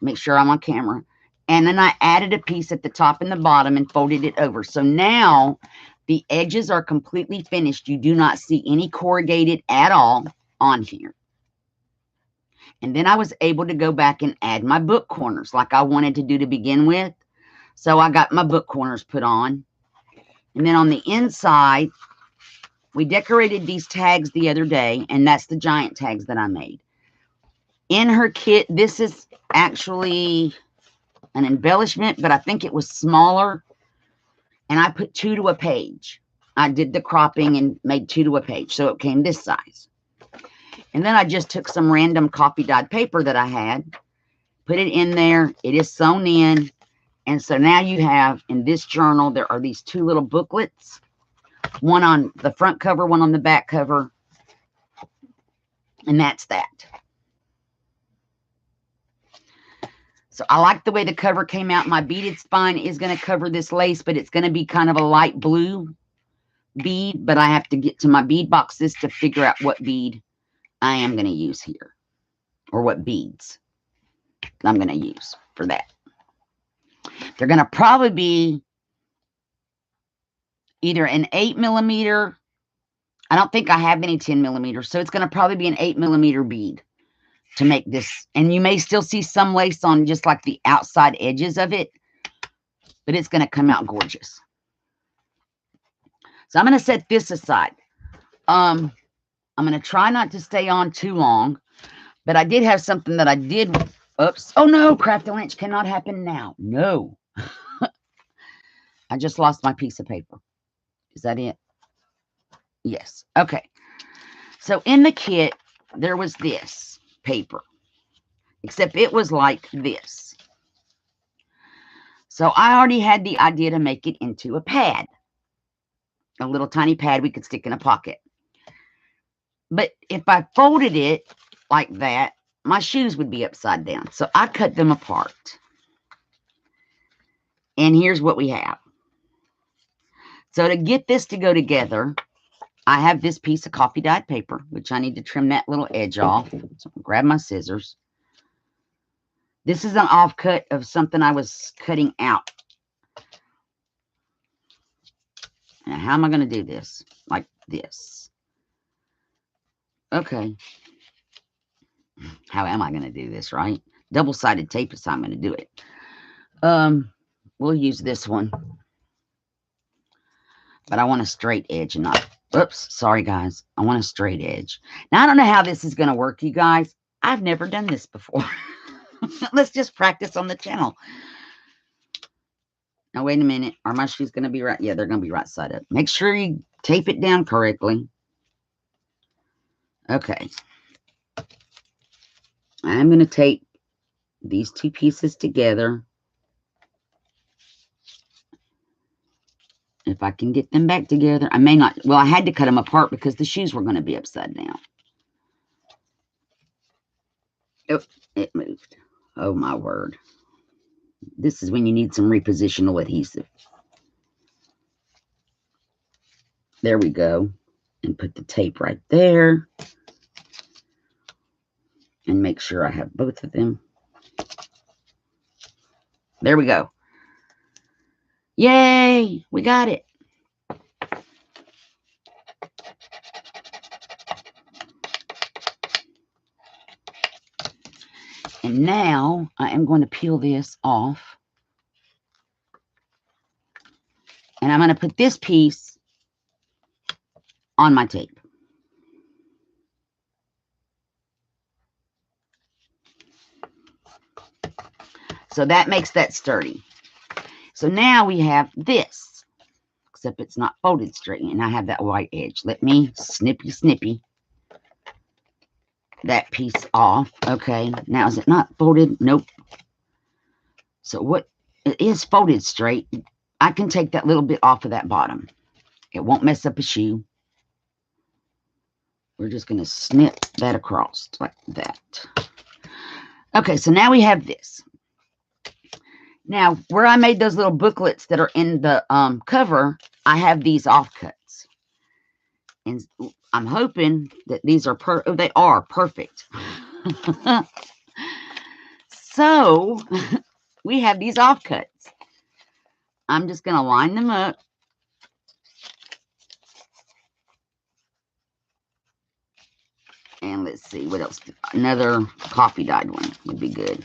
Make sure I'm on camera. And then I added a piece at the top and the bottom and folded it over. So now the edges are completely finished. You do not see any corrugated at all on here. And then I was able to go back and add my book corners like I wanted to do to begin with. So I got my book corners put on. And then on the inside, we decorated these tags the other day, and that's the giant tags that I made. In her kit, this is actually an embellishment, but I think it was smaller. And I put 2 to a page. I did the cropping and made 2 to a page, so it came this size. And then I just took some random copy dyed paper that I had, put it in there. It is sewn in. And so now you have, in this journal, there are these 2 little booklets, one on the front cover, one on the back cover. And that's that. So I like the way the cover came out. My beaded spine is going to cover this lace, but it's going to be kind of a light blue bead. But I have to get to my bead boxes to figure out what bead I am going to use here, or what beads I'm going to use for that. They're going to probably be either an 8mm. I don't think I have any 10mm, so it's going to probably be an 8mm bead to make this. And you may still see some lace on just like the outside edges of it, but it's going to come out gorgeous. So I'm going to set this aside. I'm going to try not to stay on too long, but I did have something that I did. Oops. Oh no, Crafty Lynch cannot happen now. No. I just lost my piece of paper. Is that it? Yes. Okay. So in the kit, there was this paper, except it was like this. So I already had the idea to make it into a pad, a little tiny pad we could stick in a pocket. But if I folded it like that, my shoes would be upside down. So I cut them apart. And here's what we have. So to get this to go together, I have this piece of coffee dyed paper, which I need to trim that little edge off. So I'll grab my scissors. This is an offcut of something I was cutting out. Now, how am I going to do this? Like this. Okay. How am I going to do this, right? Double-sided tape is how I'm going to do it. We'll use this one. But I want a straight edge and not... Oops, sorry, guys. I want a straight edge. Now, I don't know how this is going to work, you guys. I've never done this before. Let's just practice on the channel. Now, wait a minute. Are my shoes going to be right? Yeah, they're going to be right side up. Make sure you tape it down correctly. Okay. I'm going to tape these 2 pieces together. If I can get them back together. I may not. Well, I had to cut them apart because the shoes were going to be upside down. Oh, it moved. Oh, my word. This is when you need some repositional adhesive. There we go. And put the tape right there. And make sure I have both of them. There we go. Yay! We got it. And now I am going to peel this off. And I'm going to put this piece on my tape. So that makes that sturdy. So now we have this. except it's not folded straight, and I have that white edge. Let me snippy that piece off. Okay, now is it not folded? Nope. So what, it is folded straight. I can take that little bit off of that bottom. It won't mess up a shoe. We're just going to snip that across like that. Okay, so now we have this. Now, where I made those little booklets that are in the cover, I have these offcuts. And I'm hoping that these are they are perfect. So, we have these offcuts. I'm just going to line them up. And let's see, what else? Another coffee dyed one would be good.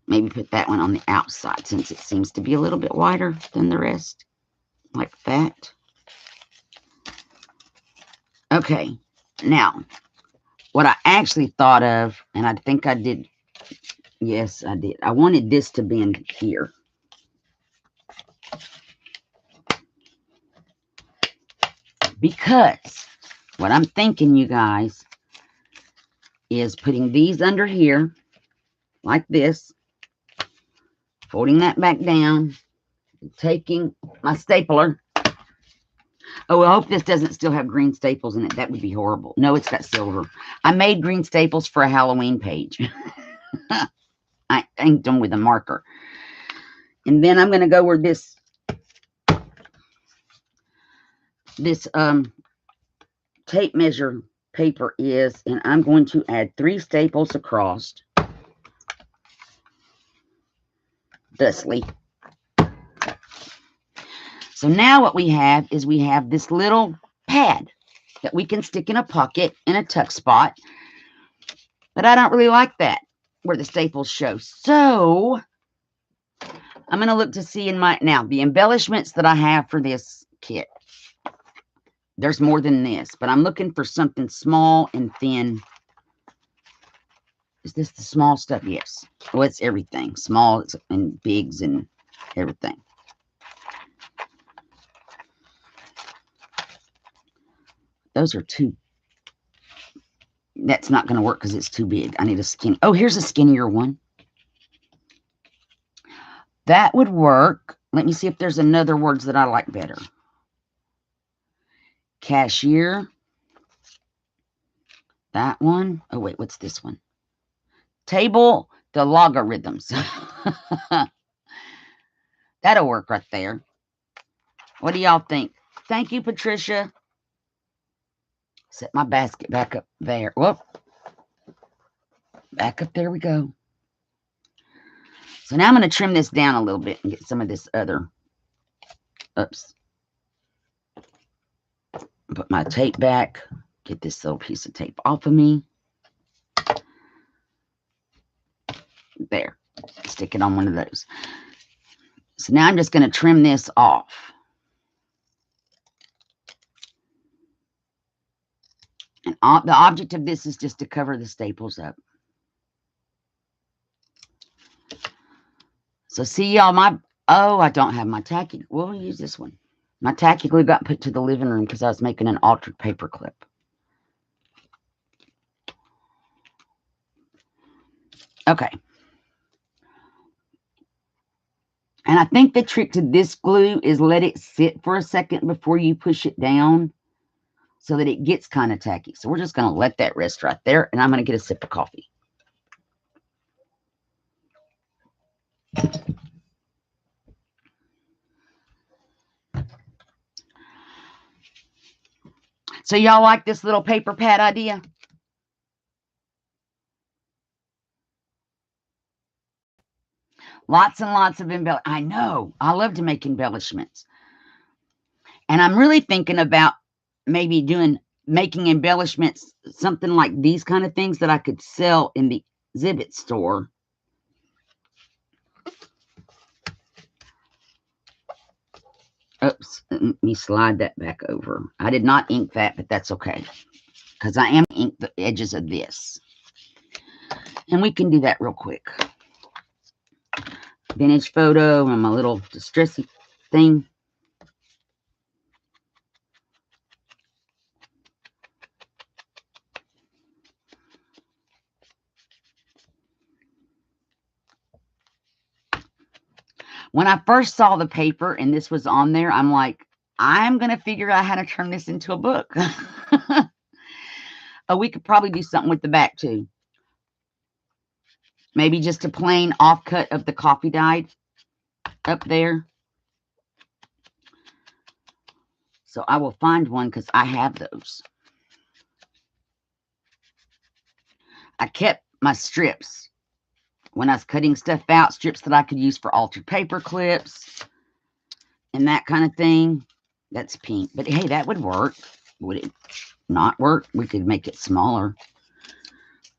Maybe put that one on the outside since it seems to be a little bit wider than the rest. Like that. Okay. Now, what I actually thought of, and I think I did. Yes, I did. I wanted this to be in here. Because what I'm thinking, you guys, is putting these under here like this, folding that back down, taking my stapler. Oh, I hope this doesn't still have green staples in it. That would be horrible. No, it's got silver. I made green staples for a Halloween page. I inked them with a marker. And then I'm going to go where this tape measure paper is, and I'm going to add 3 staples across, thusly. So now what we have is we have this little pad that we can stick in a pocket in a tuck spot, but I don't really like that where the staples show. So I'm going to look to see in my, now the embellishments that I have for this kit. There's more than this, but I'm looking for something small and thin. Is this the small stuff? Yes. Well, it's everything. Small and bigs and everything. Those are too. That's not going to work because it's too big. I need a skinny. Oh, here's a skinnier one. That would work. Let me see if there's another words that I like better. Cashier. That one. Oh, wait, what's this one? Table the logarithms. That'll work right there. What do y'all think? Thank you, Patricia. Set my basket back up there. Whoop. Back up there we go. So now I'm going to trim this down a little bit and get some of this other. Oops. Put my tape back. Get this little piece of tape off of me. There. Stick it on one of those. So now I'm just going to trim this off. And the object of this is just to cover the staples up. So see y'all, I don't have my tacky. We'll use this one. My tacky glue got put to the living room because I was making an altered paper clip. Okay. And I think the trick to this glue is let it sit for a second before you push it down so that it gets kind of tacky. So we're just going to let that rest right there, and I'm going to get a sip of coffee. So y'all like this little paper pad idea? Lots and lots of embellishments. I know. I love to make embellishments. And I'm really thinking about maybe making embellishments, something like these kind of things that I could sell in the Zibbet store. Oops, let me slide that back over. I did not ink that, but that's okay. Because I am ink the edges of this. And we can do that real quick. vintage photo and my little distressy thing. When I first saw the paper and this was on there, I'm like, I'm going to figure out how to turn this into a book. Oh, we could probably do something with the back too. Maybe just a plain offcut of the coffee dyed up there. So I will find one because I have those. I kept my strips when I was cutting stuff out, strips that I could use for altered paper clips and that kind of thing. That's pink, but hey, that would work. Would it not work? We could make it smaller.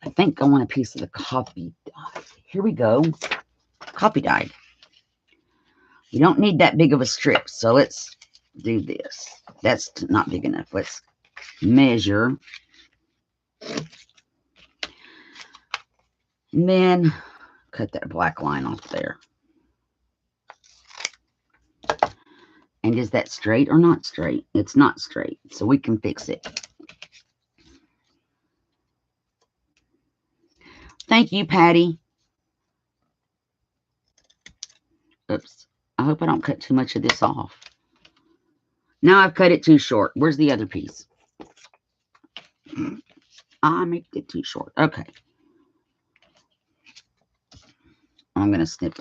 I think I want a piece of the coffee dye. Here we go. Coffee dye. You don't need that big of a strip, so let's do this. That's not big enough. Let's measure. And then cut that black line off there. And is that straight or not straight? It's not straight, so we can fix it. Thank you, Patty. Oops. I hope I don't cut too much of this off. Now I've cut it too short. Where's the other piece? I made it too short. Okay. I'm going to snip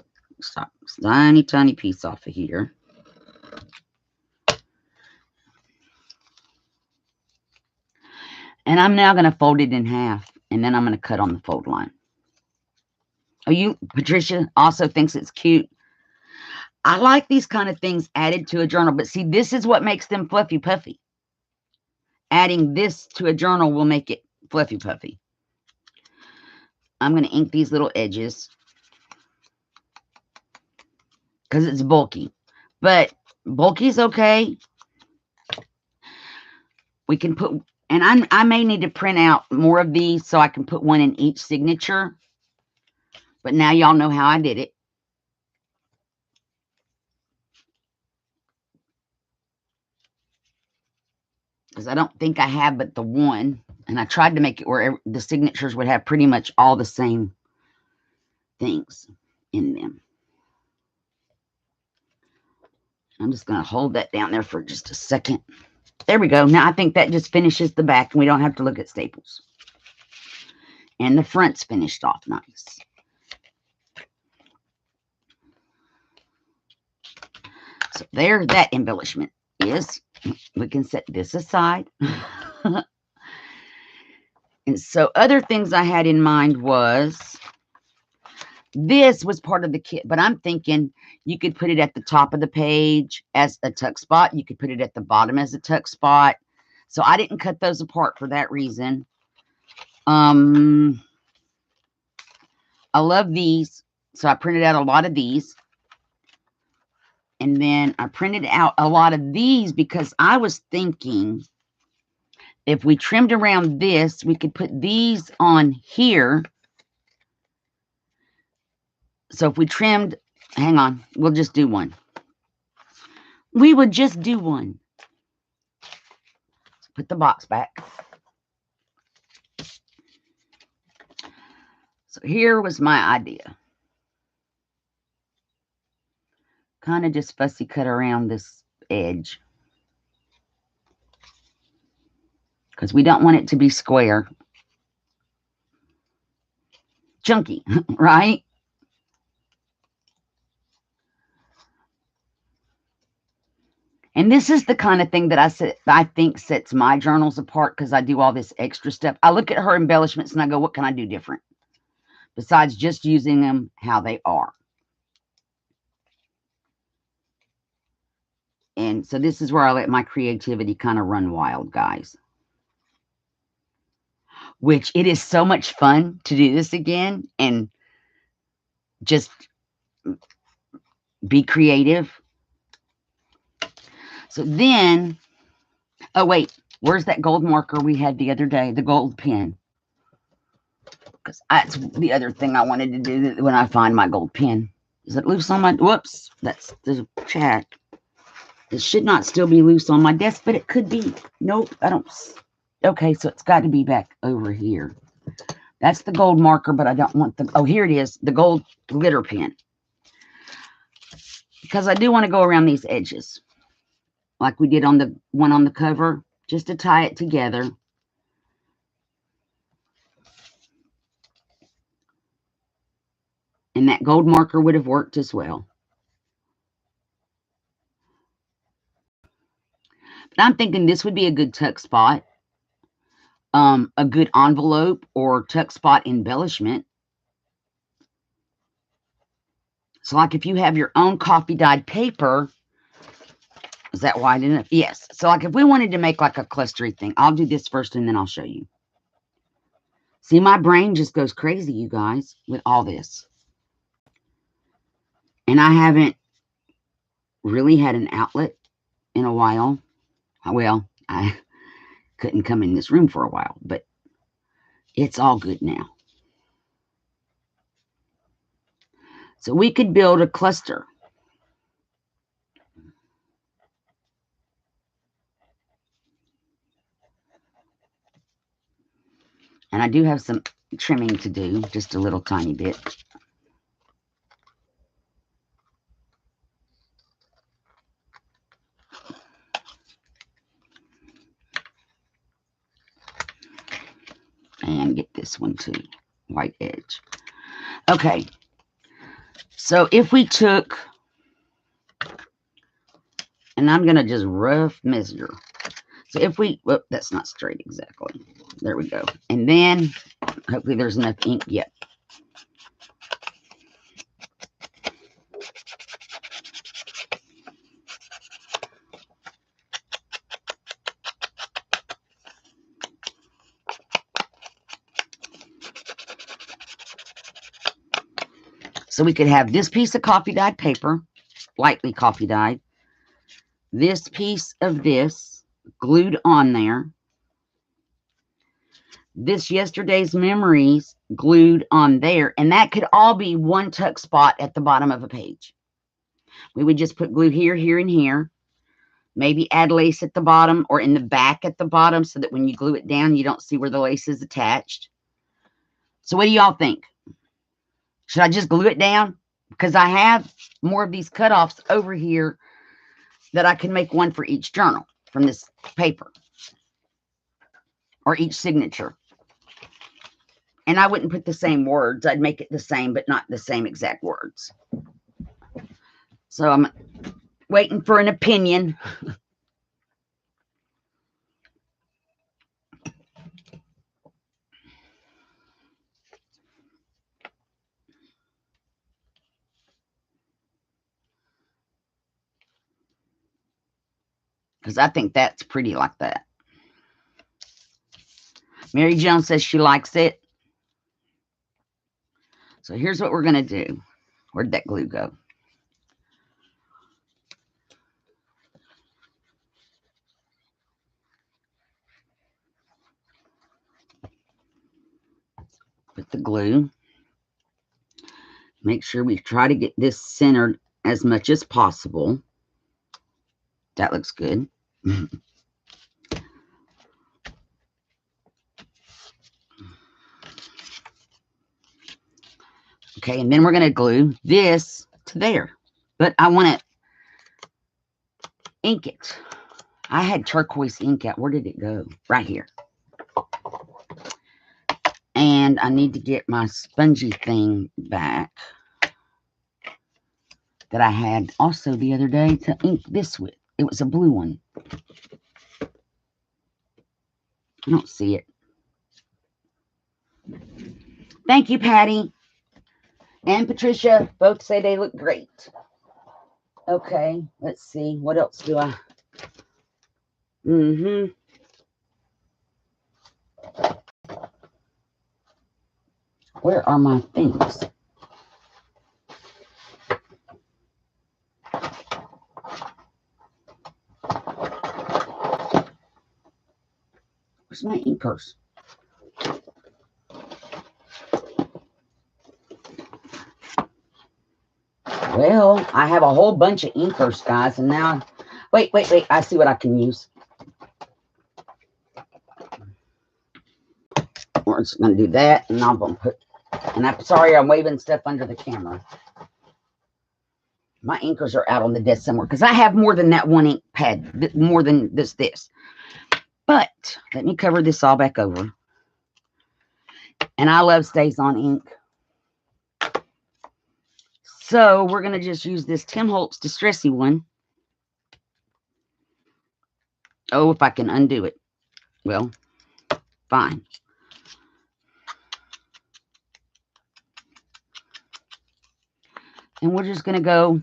a tiny, tiny piece off of here. And I'm now going to fold it in half. And then I'm going to cut on the fold line. Oh, Patricia also thinks it's cute. I like these kind of things added to a journal. But see, this is what makes them fluffy puffy. Adding this to a journal will make it fluffy puffy. I'm going to ink these little edges. Because it's bulky. But bulky is okay. We can put... And I may need to print out more of these so I can put one in each signature. But now y'all know how I did it. Because I don't think I have but the one. And I tried to make it where the signatures would have pretty much all the same things in them. I'm just going to hold that down there for just a second. There we go. Now I think that just finishes the back and we don't have to look at staples. And the front's finished off nice. So there that embellishment is. We can set this aside. And so other things I had in mind was, this was part of the kit, but I'm thinking you could put it at the top of the page as a tuck spot. You could put it at the bottom as a tuck spot. So I didn't cut those apart for that reason. I love these. So I printed out a lot of these. And then I printed out a lot of these because I was thinking if we trimmed around this, we could put these on here. So if we trimmed, hang on, we'll just do one. We would just do one. Put the box back. So here was my idea. Kind of just fussy cut around this edge. Because we don't want it to be square. Chunky, right? And this is the kind of thing that I think sets my journals apart because I do all this extra stuff. I look at her embellishments and I go, what can I do different? Besides just using them how they are. And so this is where I let my creativity kind of run wild, guys. Which it is so much fun to do this again and just be creative. So then, oh wait, where's that gold marker we had the other day? The gold pen. Because that's the other thing I wanted to do when I find my gold pen. Is it loose on my, whoops, that's the chat. It should not still be loose on my desk, but it could be. Nope, I don't. Okay, so it's got to be back over here. That's the gold marker, but I don't want the, oh, here it is, the gold glitter pen. Because I do want to go around these edges, like we did on the one on the cover, just to tie it together. And that gold marker would have worked as well. But I'm thinking this would be a good tuck spot. A good envelope or tuck spot embellishment. So like if you have your own coffee dyed paper, is that wide enough? Yes. So like if we wanted to make like a clustery thing, I'll do this first and then I'll show you. See, my brain just goes crazy, you guys, with all this. And I haven't really had an outlet in a while. Well, I couldn't come in this room for a while, but it's all good now. So we could build a cluster. And I do have some trimming to do, just a little tiny bit. And get this one too, white edge. Okay, so if we took, and I'm going to just rough measure. So if we, whoop, that's not straight exactly. There we go. And then hopefully there's enough ink yet. So we could have this piece of coffee dyed paper, lightly coffee dyed, this piece of this glued on there, this yesterday's memories glued on there, and that could all be one tuck spot at the bottom of a page. We would just put glue here, here, and here. Maybe add lace at the bottom or in the back at the bottom so that when you glue it down, you don't see where the lace is attached. So what do y'all think? Should I just glue it down? Because I have more of these cutoffs over here that I can make one for each journal from this paper or each signature. And I wouldn't put the same words. I'd make it the same, but not the same exact words. So I'm waiting for an opinion. Because I think that's pretty like that. Mary Jones says she likes it. So here's what we're going to do. Where'd that glue go? Put the glue. Make sure we try to get this centered as much as possible. That looks good. Okay, and then we're going to glue this to there. But I want to ink it. I had turquoise ink out. Where did it go? Right here. And I need to get my spongy thing back that I had also the other day to ink this with. It was a blue one. I don't see it. Thank you, Patty and Patricia. Both say they look great. Okay, let's see. What else do I? Where are my things? Where's my ink purse? Well, I have a whole bunch of inkers, guys, and now, wait. I see what I can use. We're just going to do that, and I'm going to put, and I'm sorry I'm waving stuff under the camera. My inkers are out on the desk somewhere, because I have more than that one ink pad, more than this. But let me cover this all back over. And I love Stays On ink. So we're going to just use this Tim Holtz Distressy one. Oh, if I can undo it. Well, fine. And we're just going to go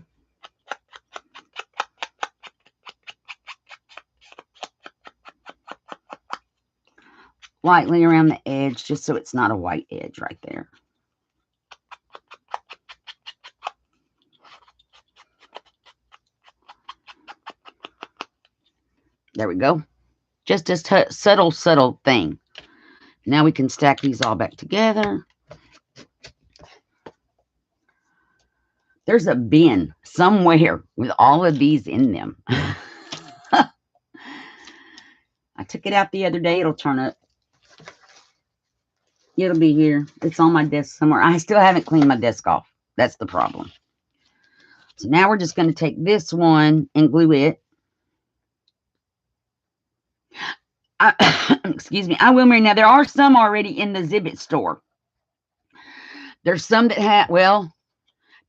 lightly around the edge, just so it's not a white edge right there. There we go. Just a subtle thing. Now we can stack these all back together. There's a bin somewhere with all of these in them. I took it out the other day. It'll turn up. It'll be here. It's on my desk somewhere. I still haven't cleaned my desk off. That's the problem. So now we're just going to take this one and glue it. Excuse me. I will, Mary. Now, there are some already in the Zibbet store. There's some that have, well,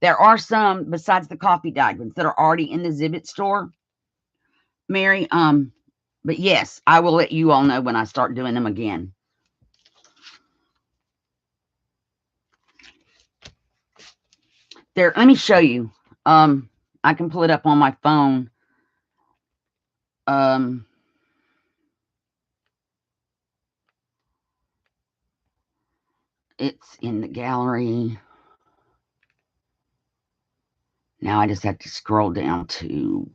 there are some besides the coffee dyed ones that are already in the Zibbet store, Mary. But yes, I will let you all know when I start doing them again. There, let me show you. I can pull it up on my phone. It's in the gallery. Now I just have to scroll down to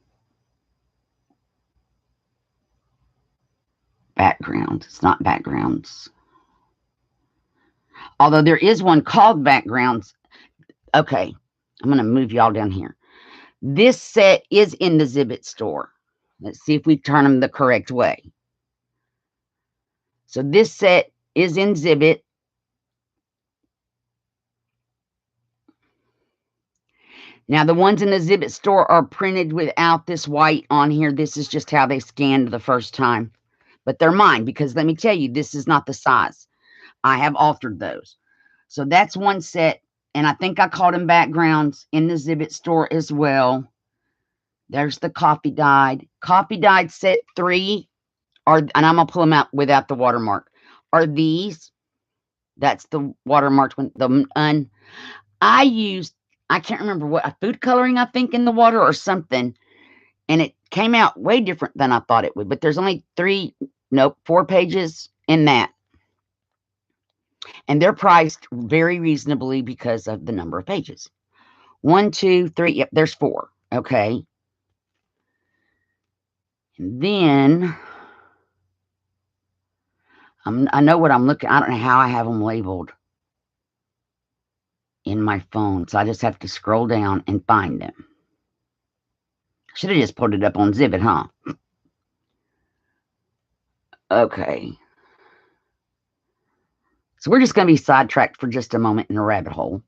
background. It's not backgrounds. Although there is one called backgrounds. Okay, I'm going to move y'all down here. This set is in the Zibbet store. Let's see if we turn them the correct way. So this set is in Zibbet. Now, the ones in the Zibbet store are printed without this white on here. This is just how they scanned the first time. But they're mine because let me tell you, this is not the size. I have altered those. So that's one set. And I think I called them backgrounds in the Zibbet store as well. There's the coffee dyed. Coffee dyed set 3 are, and I'm going to pull them out without the watermark, are these. That's the watermarked one. I can't remember what, a food coloring, I think, in the water or something. And it came out way different than I thought it would. But there's only 4 pages in that. And they're priced very reasonably because of the number of pages. 1, 2, 3. Yep, there's 4. Okay. And then I know what I'm looking. I don't know how I have them labeled in my phone. So I just have to scroll down and find them. Should have just put it up on Zibbet, huh? Okay. So we're just going to be sidetracked for just a moment in a rabbit hole.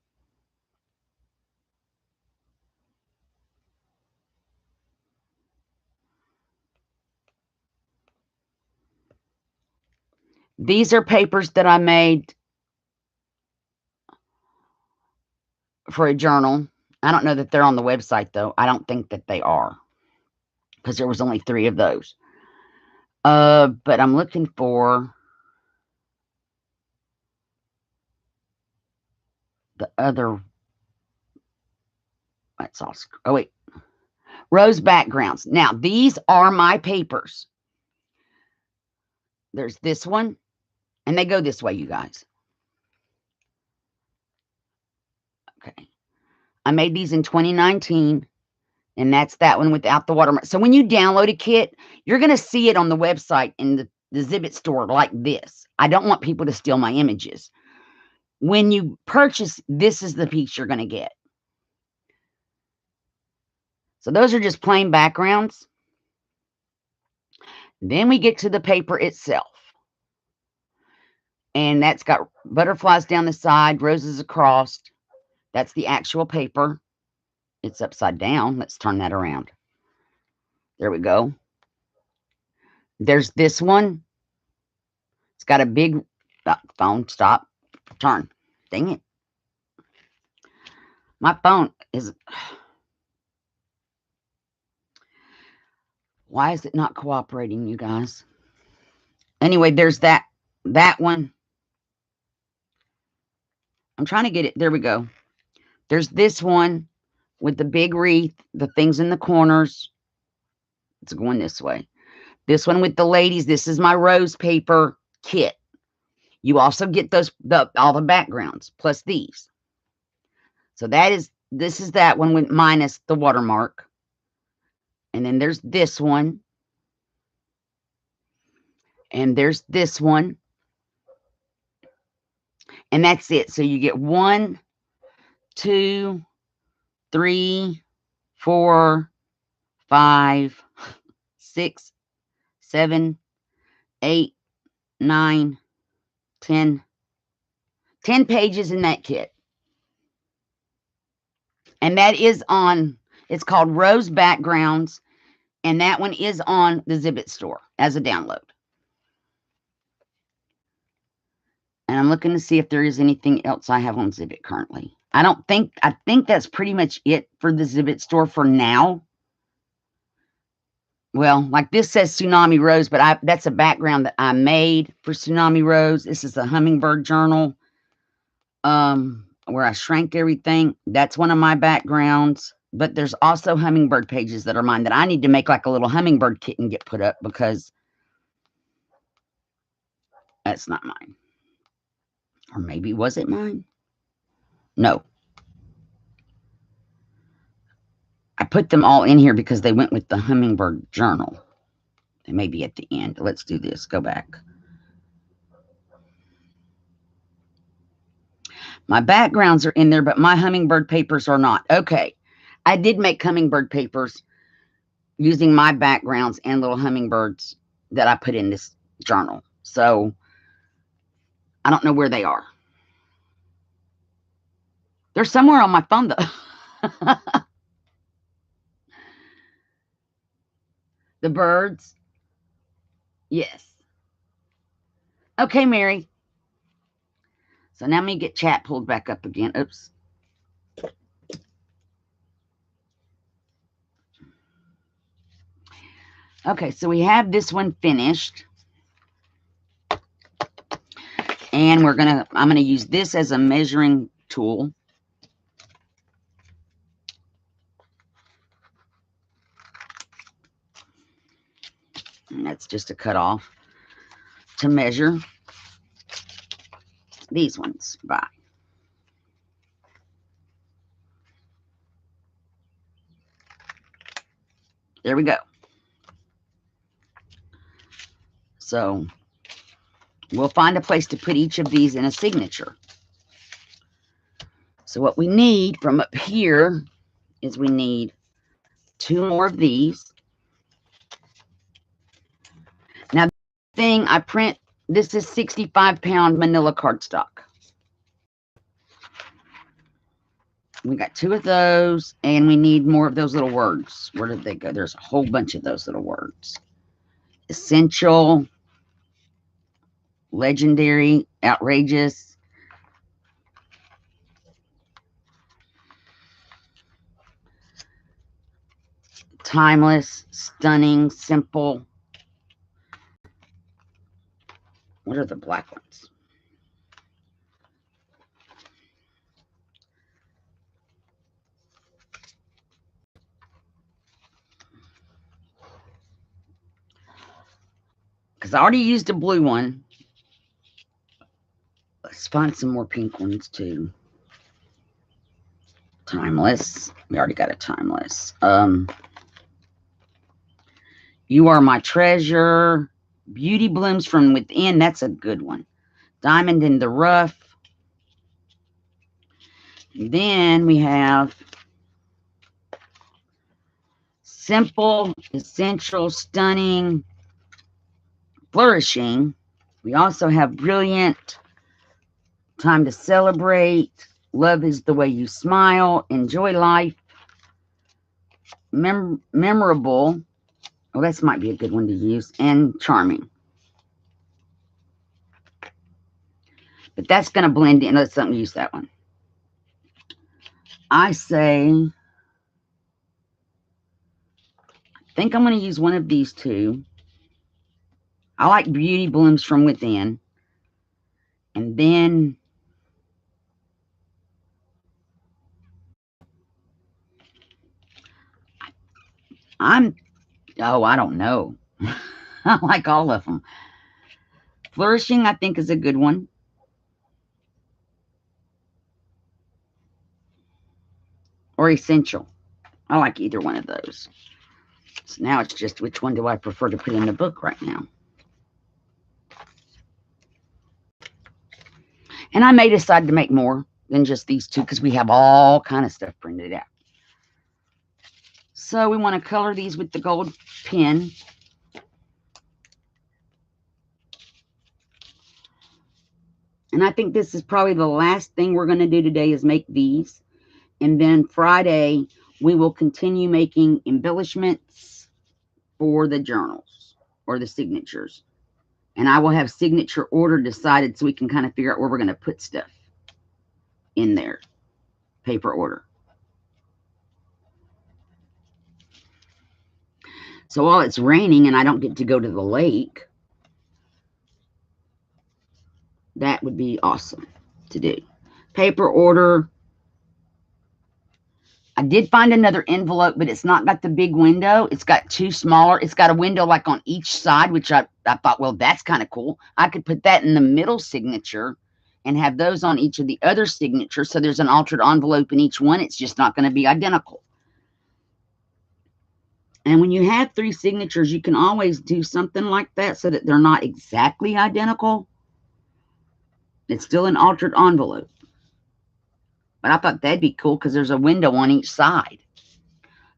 These are papers that I made for a journal. I don't know that they're on the website, though. I don't think that they are because there was only 3 of those. But I'm looking for the other. That's all. Oh, wait. Rose backgrounds. Now, these are my papers. There's this one, and they go this way, you guys. Okay. I made these in 2019, and that's that one without the watermark. So when you download a kit, you're going to see it on the website in the Zibbet store like this. I don't want people to steal my images. When you purchase, this is the piece you're going to get. So those are just plain backgrounds. Then we get to the paper itself. And that's got butterflies down the side, roses across. That's the actual paper. It's upside down. Let's turn that around. There we go. There's this one. It's got a big phone. Stop. Turn. Dang it. My phone is... Why is it not cooperating, you guys? Anyway, there's that one. I'm trying to get it. There we go. There's this one with the big wreath, the things in the corners. It's going this way. This one with the ladies. This is my rose paper kit. You also get all the backgrounds plus these. So this is that one with minus the watermark. And then there's this one. And there's this one. And that's it. So you get 1, 2, 3, 4, 5, 6, 7, 8, 9, 10. 10 pages in that kit. And that is on, it's called Rose Backgrounds. And that one is on the Zibbet store as a download. And I'm looking to see if there is anything else I have on Zibbet currently. I think that's pretty much it for the Zibbet store for now. Well, like this says Tsunami Rose, but that's a background that I made for Tsunami Rose. This is a hummingbird journal where I shrank everything. That's one of my backgrounds. But there's also hummingbird pages that are mine that I need to make like a little hummingbird kit and get put up because that's not mine. Or maybe was it mine? No. I put them all in here because they went with the hummingbird journal. They may be at the end. Let's do this. Go back. My backgrounds are in there, but my hummingbird papers are not. Okay. I did make hummingbird papers using my backgrounds and little hummingbirds that I put in this journal. So I don't know where they are. They're somewhere on my phone, though. The birds. Yes. Okay, Mary. So now let me get chat pulled back up again. Oops. Okay, so we have this one finished. And I'm gonna use this as a measuring tool. And that's just a cutoff to measure these ones by. There we go. So we'll find a place to put each of these in a signature. So what we need from up here is we need 2 more of these. Now, the thing I print, this is 65-pound manila cardstock. We got 2 of those, and we need more of those little words. Where did they go? There's a whole bunch of those little words. Essential, legendary, outrageous. Timeless, stunning, simple. What are the black ones? Because I already used a blue one. Let's find some more pink ones too. Timeless. We already got a timeless. You Are My Treasure. Beauty Blooms from Within. That's a good one. Diamond in the Rough. Then we have Simple, essential, stunning, flourishing. We also have brilliant, time to celebrate, love is the way you smile, enjoy life, memorable. Oh, this might be a good one to use, and charming. But that's going to blend in. Let's use that one. I think I'm going to use one of these two. I like Beauty Blooms from Within. And then I don't know. I like all of them. Flourishing, I think, is a good one. Or essential. I like either one of those. So now it's just which one do I prefer to put in the book right now. And I may decide to make more than just these two because we have all kind of stuff printed out. So we want to color these with the gold pen. And I think this is probably the last thing we're going to do today is make these. And then Friday, we will continue making embellishments for the journals or the signatures. And I will have signature order decided so we can kind of figure out where we're going to put stuff in there. Paper order. So while it's raining and I don't get to go to the lake, that would be awesome to do. Paper order. I did find another envelope, but it's not got the big window. It's got two smaller. It's got a window like on each side, which I thought, well, that's kind of cool. I could put that in the middle signature and have those on each of the other signatures. So there's an altered envelope in each one. It's just not going to be identical. And when you have three signatures, you can always do something like that so that they're not exactly identical. It's still an altered envelope. But I thought that'd be cool because there's a window on each side.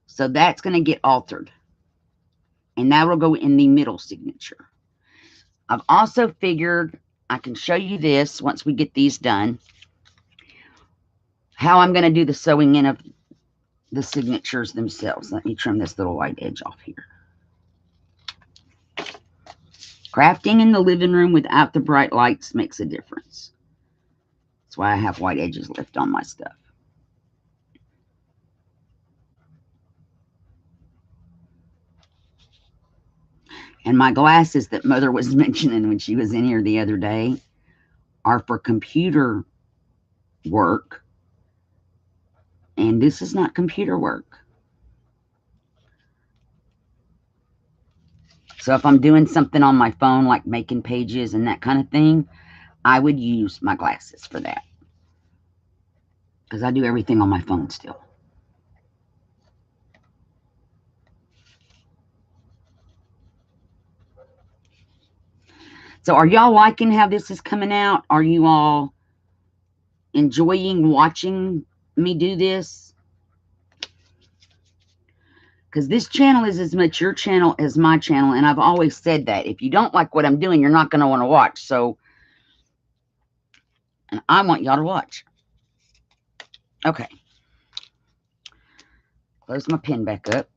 So that's going to get altered. And that will go in the middle signature. I've also figured I can show you this once we get these done. How I'm going to do the sewing in of the signatures themselves. Let me trim this little white edge off here. Crafting in the living room without the bright lights makes a difference. That's why I have white edges left on my stuff. And my glasses that Mother was mentioning when she was in here the other day are for computer work. And this is not computer work. So if I'm doing something on my phone, like making pages and that kind of thing, I would use my glasses for that. Because I do everything on my phone still. So are y'all liking how this is coming out? Are you all enjoying watching me do this? Because this channel is as much your channel as my channel. And I've always said that. If you don't like what I'm doing, you're not going to want to watch. So, and I want y'all to watch. Okay. Close my pen back up.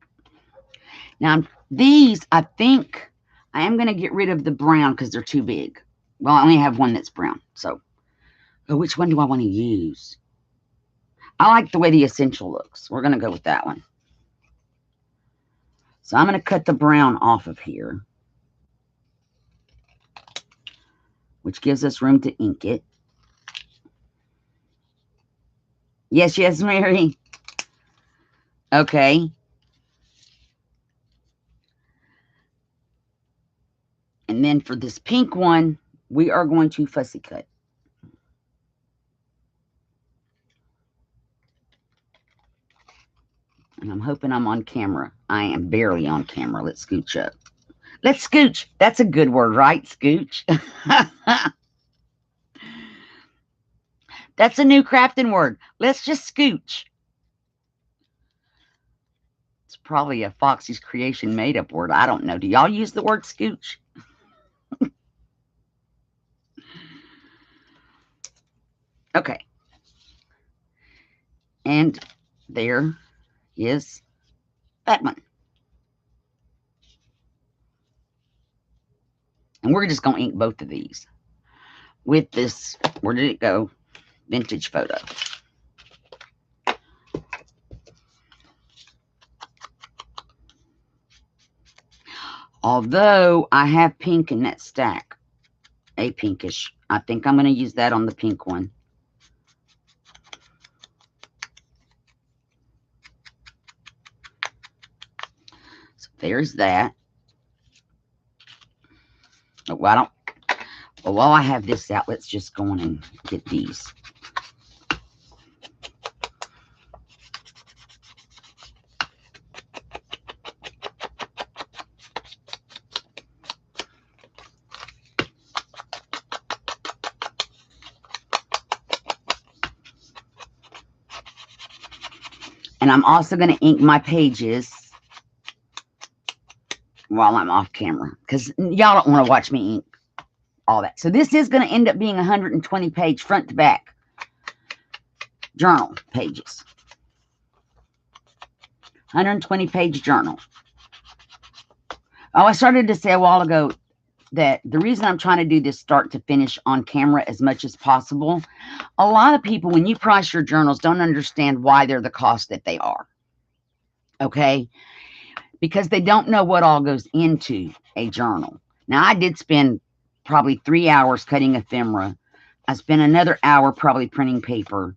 Now, these, I think I am going to get rid of the brown because they're too big. Well, I only have one that's brown. So, which one do I want to use? I like the way the essential looks. We're going to go with that one. So I'm going to cut the brown off of here, which gives us room to ink it. Yes, yes, Mary. Okay. And then for this pink one, we are going to fussy cut. And I'm hoping I'm on camera. I am barely on camera. Let's scooch up. Let's scooch. That's a good word, right? Scooch. That's a new crafting word. Let's just scooch. Let's probably a Foxie's creation made-up word. I don't know. Do y'all use the word scooch? Okay. And there is that one. And we're just going to ink both of these with this, where did it go? Vintage photo. Although I have pink in that stack, a pinkish. I think I'm going to use that on the pink one. So there's that. Well, while I have this out, let's just go on and get these. And I'm also going to ink my pages while I'm off camera, because y'all don't want to watch me ink all that. So this is going to end up being 120 page front to back journal pages. 120 page journal. Oh, I started to say a while ago that the reason I'm trying to do this start to finish on camera as much as possible, a lot of people, when you price your journals, don't understand why they're the cost that they are. Okay? Because they don't know what all goes into a journal. Now, I did spend probably 3 hours cutting ephemera. I spent another hour probably printing paper.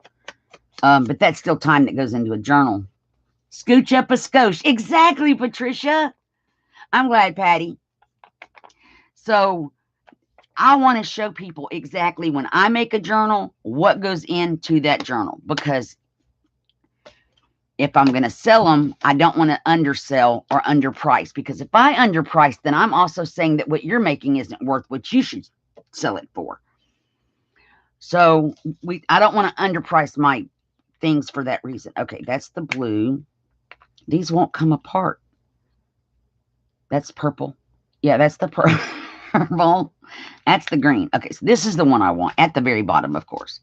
But that's still time that goes into a journal. Scooch up a skosh. Exactly, Patricia. I'm glad, Patty. So I want to show people exactly when I make a journal, what goes into that journal. Because if I'm going to sell them, I don't want to undersell or underprice. Because if I underprice, then I'm also saying that what you're making isn't worth what you should sell it for. So I don't want to underprice my things for that reason. Okay, that's the blue. These won't come apart. That's purple. Yeah, that's the purple. That's the green. Okay, so this is the one I want at the very bottom, of course.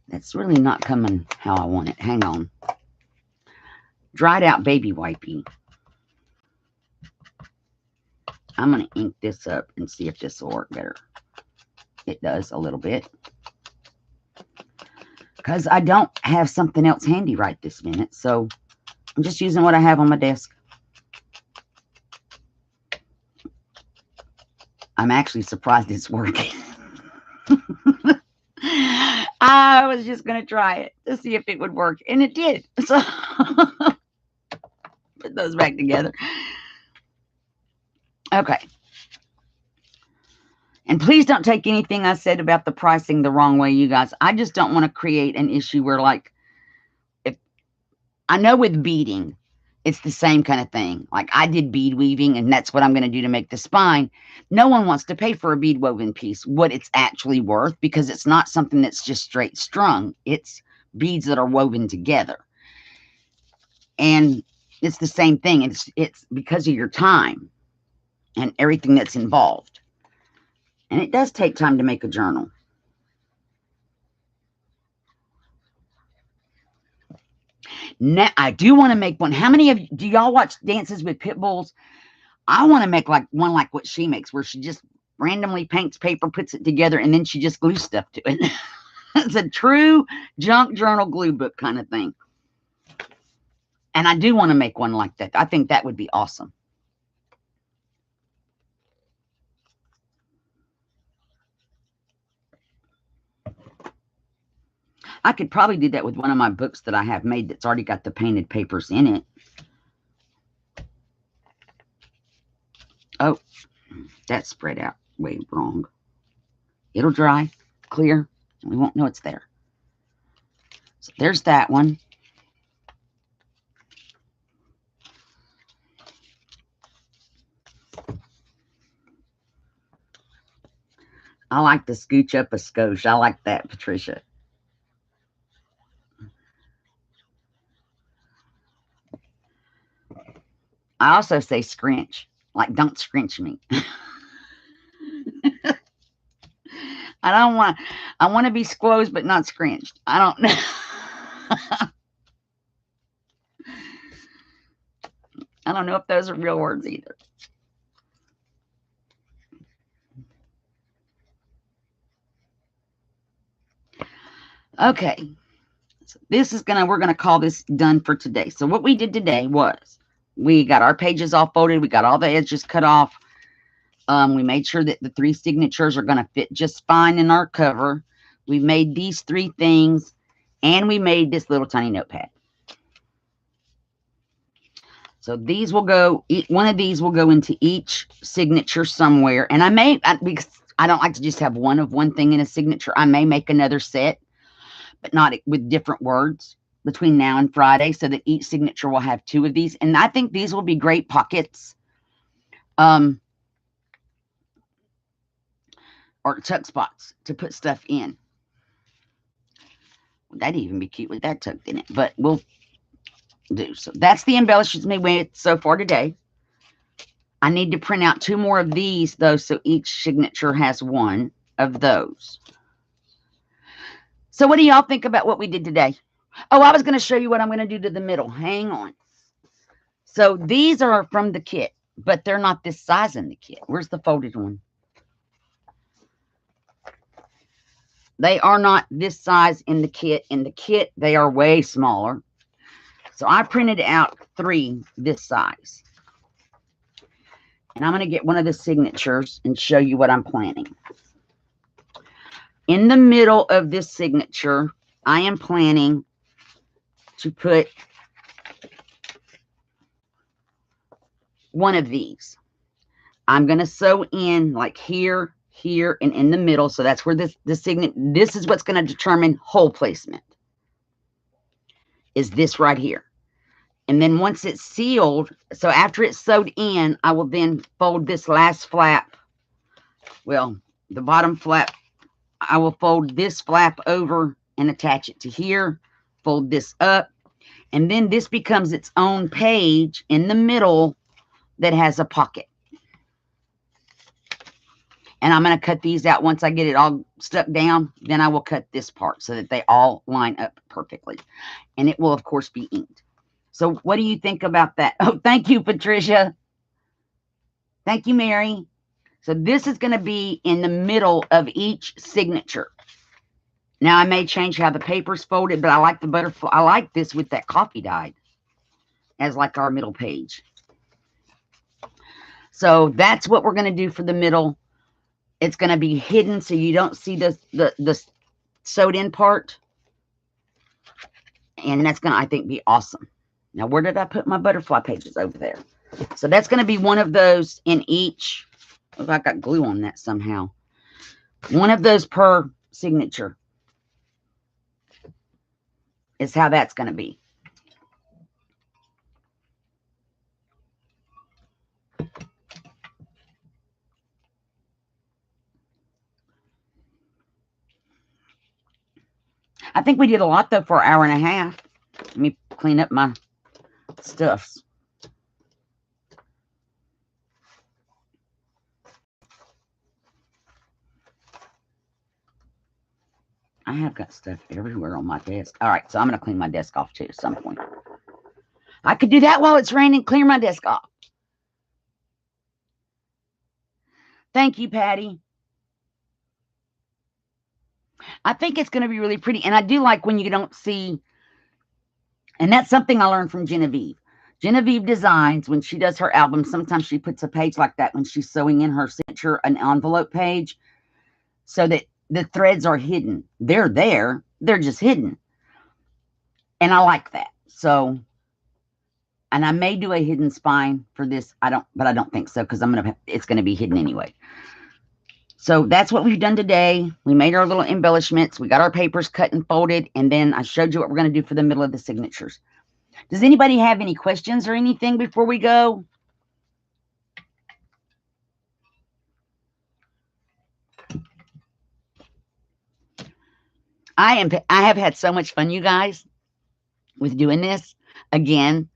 That's really not coming how I want it. Hang on. Dried out baby wipey. I'm going to ink this up and see if this will work better. It does a little bit. Because I don't have something else handy right this minute. So I'm just using what I have on my desk. I'm actually surprised it's working. I was just going to try it to see if it would work. And it did. So put those back together. Okay. And please don't take anything I said about the pricing the wrong way, you guys. I just don't want to create an issue where, like, if I know with beading, it's the same kind of thing. Like, I did bead weaving, and that's what I'm going to do to make the spine. No one wants to pay for a bead woven piece what it's actually worth, because it's not something that's just straight strung. It's beads that are woven together. And it's the same thing. It's because of your time and everything that's involved. And it does take time to make a journal. Now, I do want to make one. How many of you, do y'all watch Dances with Pit Bulls? I want to make like one like what she makes, where she just randomly paints paper, puts it together, and then she just glues stuff to it. It's a true junk journal glue book kind of thing. And I do want to make one like that. I think that would be awesome. I could probably do that with one of my books that I have made that's already got the painted papers in it. Oh, that's spread out way wrong. It'll dry, clear, and we won't know it's there. So there's that one. I like to scooch up a skosh. I like that, Patricia. I also say scrunch, like don't scrunch me. I don't want. I want to be squozed, but not scrunched. I don't know. I don't know if those are real words either. Okay. So this is we're gonna call this done for today. So what we did today was we got our pages all folded. We got all the edges cut off. We made sure that the 3 signatures are gonna fit just fine in our cover. We made these 3 things, and we made this little tiny notepad. So these will go, one of these will go into each signature somewhere. And because I don't like to just have one thing in a signature, I may make another set, but not with different words between now and Friday, so that each signature will have 2 of these. And I think these will be great pockets or tuck spots to put stuff in. That'd even be cute with that tucked in it, but we'll do. So that's the embellishments we made so far today. I need to print out 2 more of these, though, so each signature has 1 of those. So what do y'all think about what we did today? Oh, I was going to show you what I'm going to do to the middle. Hang on. So these are from the kit, but they're not this size in the kit. Where's the folded one? They are not this size in the kit. In the kit, they are way smaller. So I printed out 3 this size. And I'm going to get one of the signatures and show you what I'm planning. In the middle of this signature, I am planning to put one of these. I'm going to sew in like here, here, and in the middle. So that's where this is what's going to determine hole placement. Is this right here. And then once it's sealed, so after it's sewed in, I will then fold this last flap. Well, the bottom flap, I will fold this flap over and attach it to here. Fold this up. And then this becomes its own page in the middle that has a pocket. And I'm going to cut these out once I get it all stuck down. Then I will cut this part so that they all line up perfectly. And it will, of course, be inked. So what do you think about that? Oh, thank you, Patricia. Thank you, Mary. So this is going to be in the middle of each signature. Now, I may change how the paper's folded, but I like the butterfly. I like this with that coffee dyed as like our middle page. So that's what we're going to do for the middle. It's going to be hidden so you don't see the sewed in part. And that's going to, I think, be awesome. Now, where did I put my butterfly pages? Over there. So that's going to be one of those in each. Oh, I got glue on that somehow. One of those per signature is how that's going to be. I think we did a lot, though, for an hour and a half. Let me clean up my stuffs. I have got stuff everywhere on my desk. All right, so I'm going to clean my desk off, too, at some point. I could do that while it's raining, clear my desk off. Thank you, Patty. I think it's going to be really pretty. And I do like when you don't see, and that's something I learned from Genevieve. Genevieve Designs, when she does her album, sometimes she puts a page like that when she's sewing in her signature, an envelope page, so that the threads are hidden. They're there. They're just hidden. And I like that. So, and I may do a hidden spine for this. But I don't think so because it's going to be hidden anyway. So that's what we've done today. We made our little embellishments. We got our papers cut and folded. And then I showed you what we're going to do for the middle of the signatures. Does anybody have any questions or anything before we go? I have had so much fun, you guys, with doing this. Again,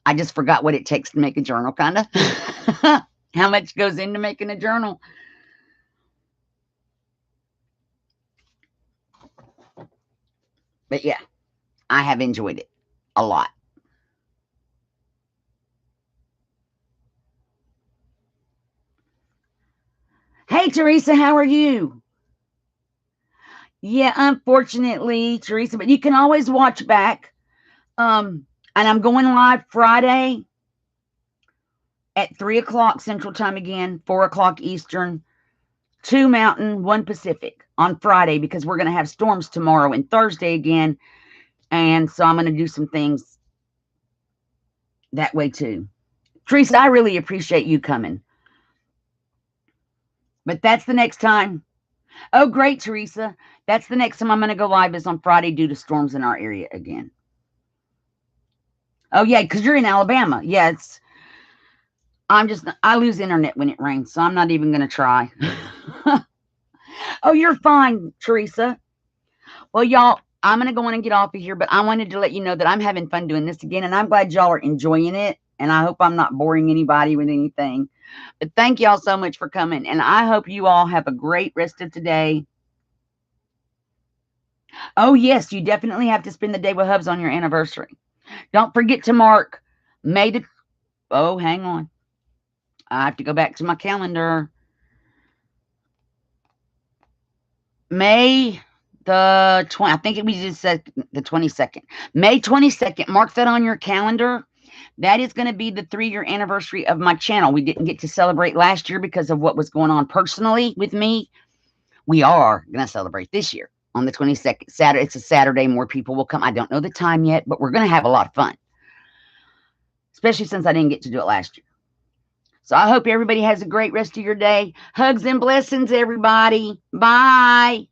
I just forgot what it takes to make a journal, kind of. How much goes into making a journal. But yeah, I have enjoyed it a lot. Hey, Teresa, how are you? Yeah, unfortunately, Teresa, but you can always watch back. And I'm going live Friday at 3 o'clock Central Time again, 4 o'clock Eastern, 2 Mountain, 1 Pacific on Friday because we're going to have storms tomorrow and Thursday again. And so I'm going to do some things that way too. Teresa, I really appreciate you coming. But that's the next time. Oh, great, Teresa. That's the next time I'm going to go live is on Friday due to storms in our area again. Oh, yeah, because you're in Alabama. Yeah, I lose internet when it rains, so I'm not even going to try. Oh, you're fine, Teresa. Well, y'all, I'm going to go on and get off of here, but I wanted to let you know that I'm having fun doing this again, and I'm glad y'all are enjoying it, and I hope I'm not boring anybody with anything. But thank y'all so much for coming, and I hope you all have a great rest of today. Oh, yes, you definitely have to spend the day with Hubs on your anniversary. Don't forget to mark May the... Oh, hang on. I have to go back to my calendar. May the 20, I think we just said the 22nd. May 22nd, mark that on your calendar. That is going to be the 3-year anniversary of my channel. We didn't get to celebrate last year because of what was going on personally with me. We are going to celebrate this year on the 22nd. Saturday. It's a Saturday. More people will come. I don't know the time yet, but we're going to have a lot of fun, especially since I didn't get to do it last year. So I hope everybody has a great rest of your day. Hugs and blessings, everybody. Bye.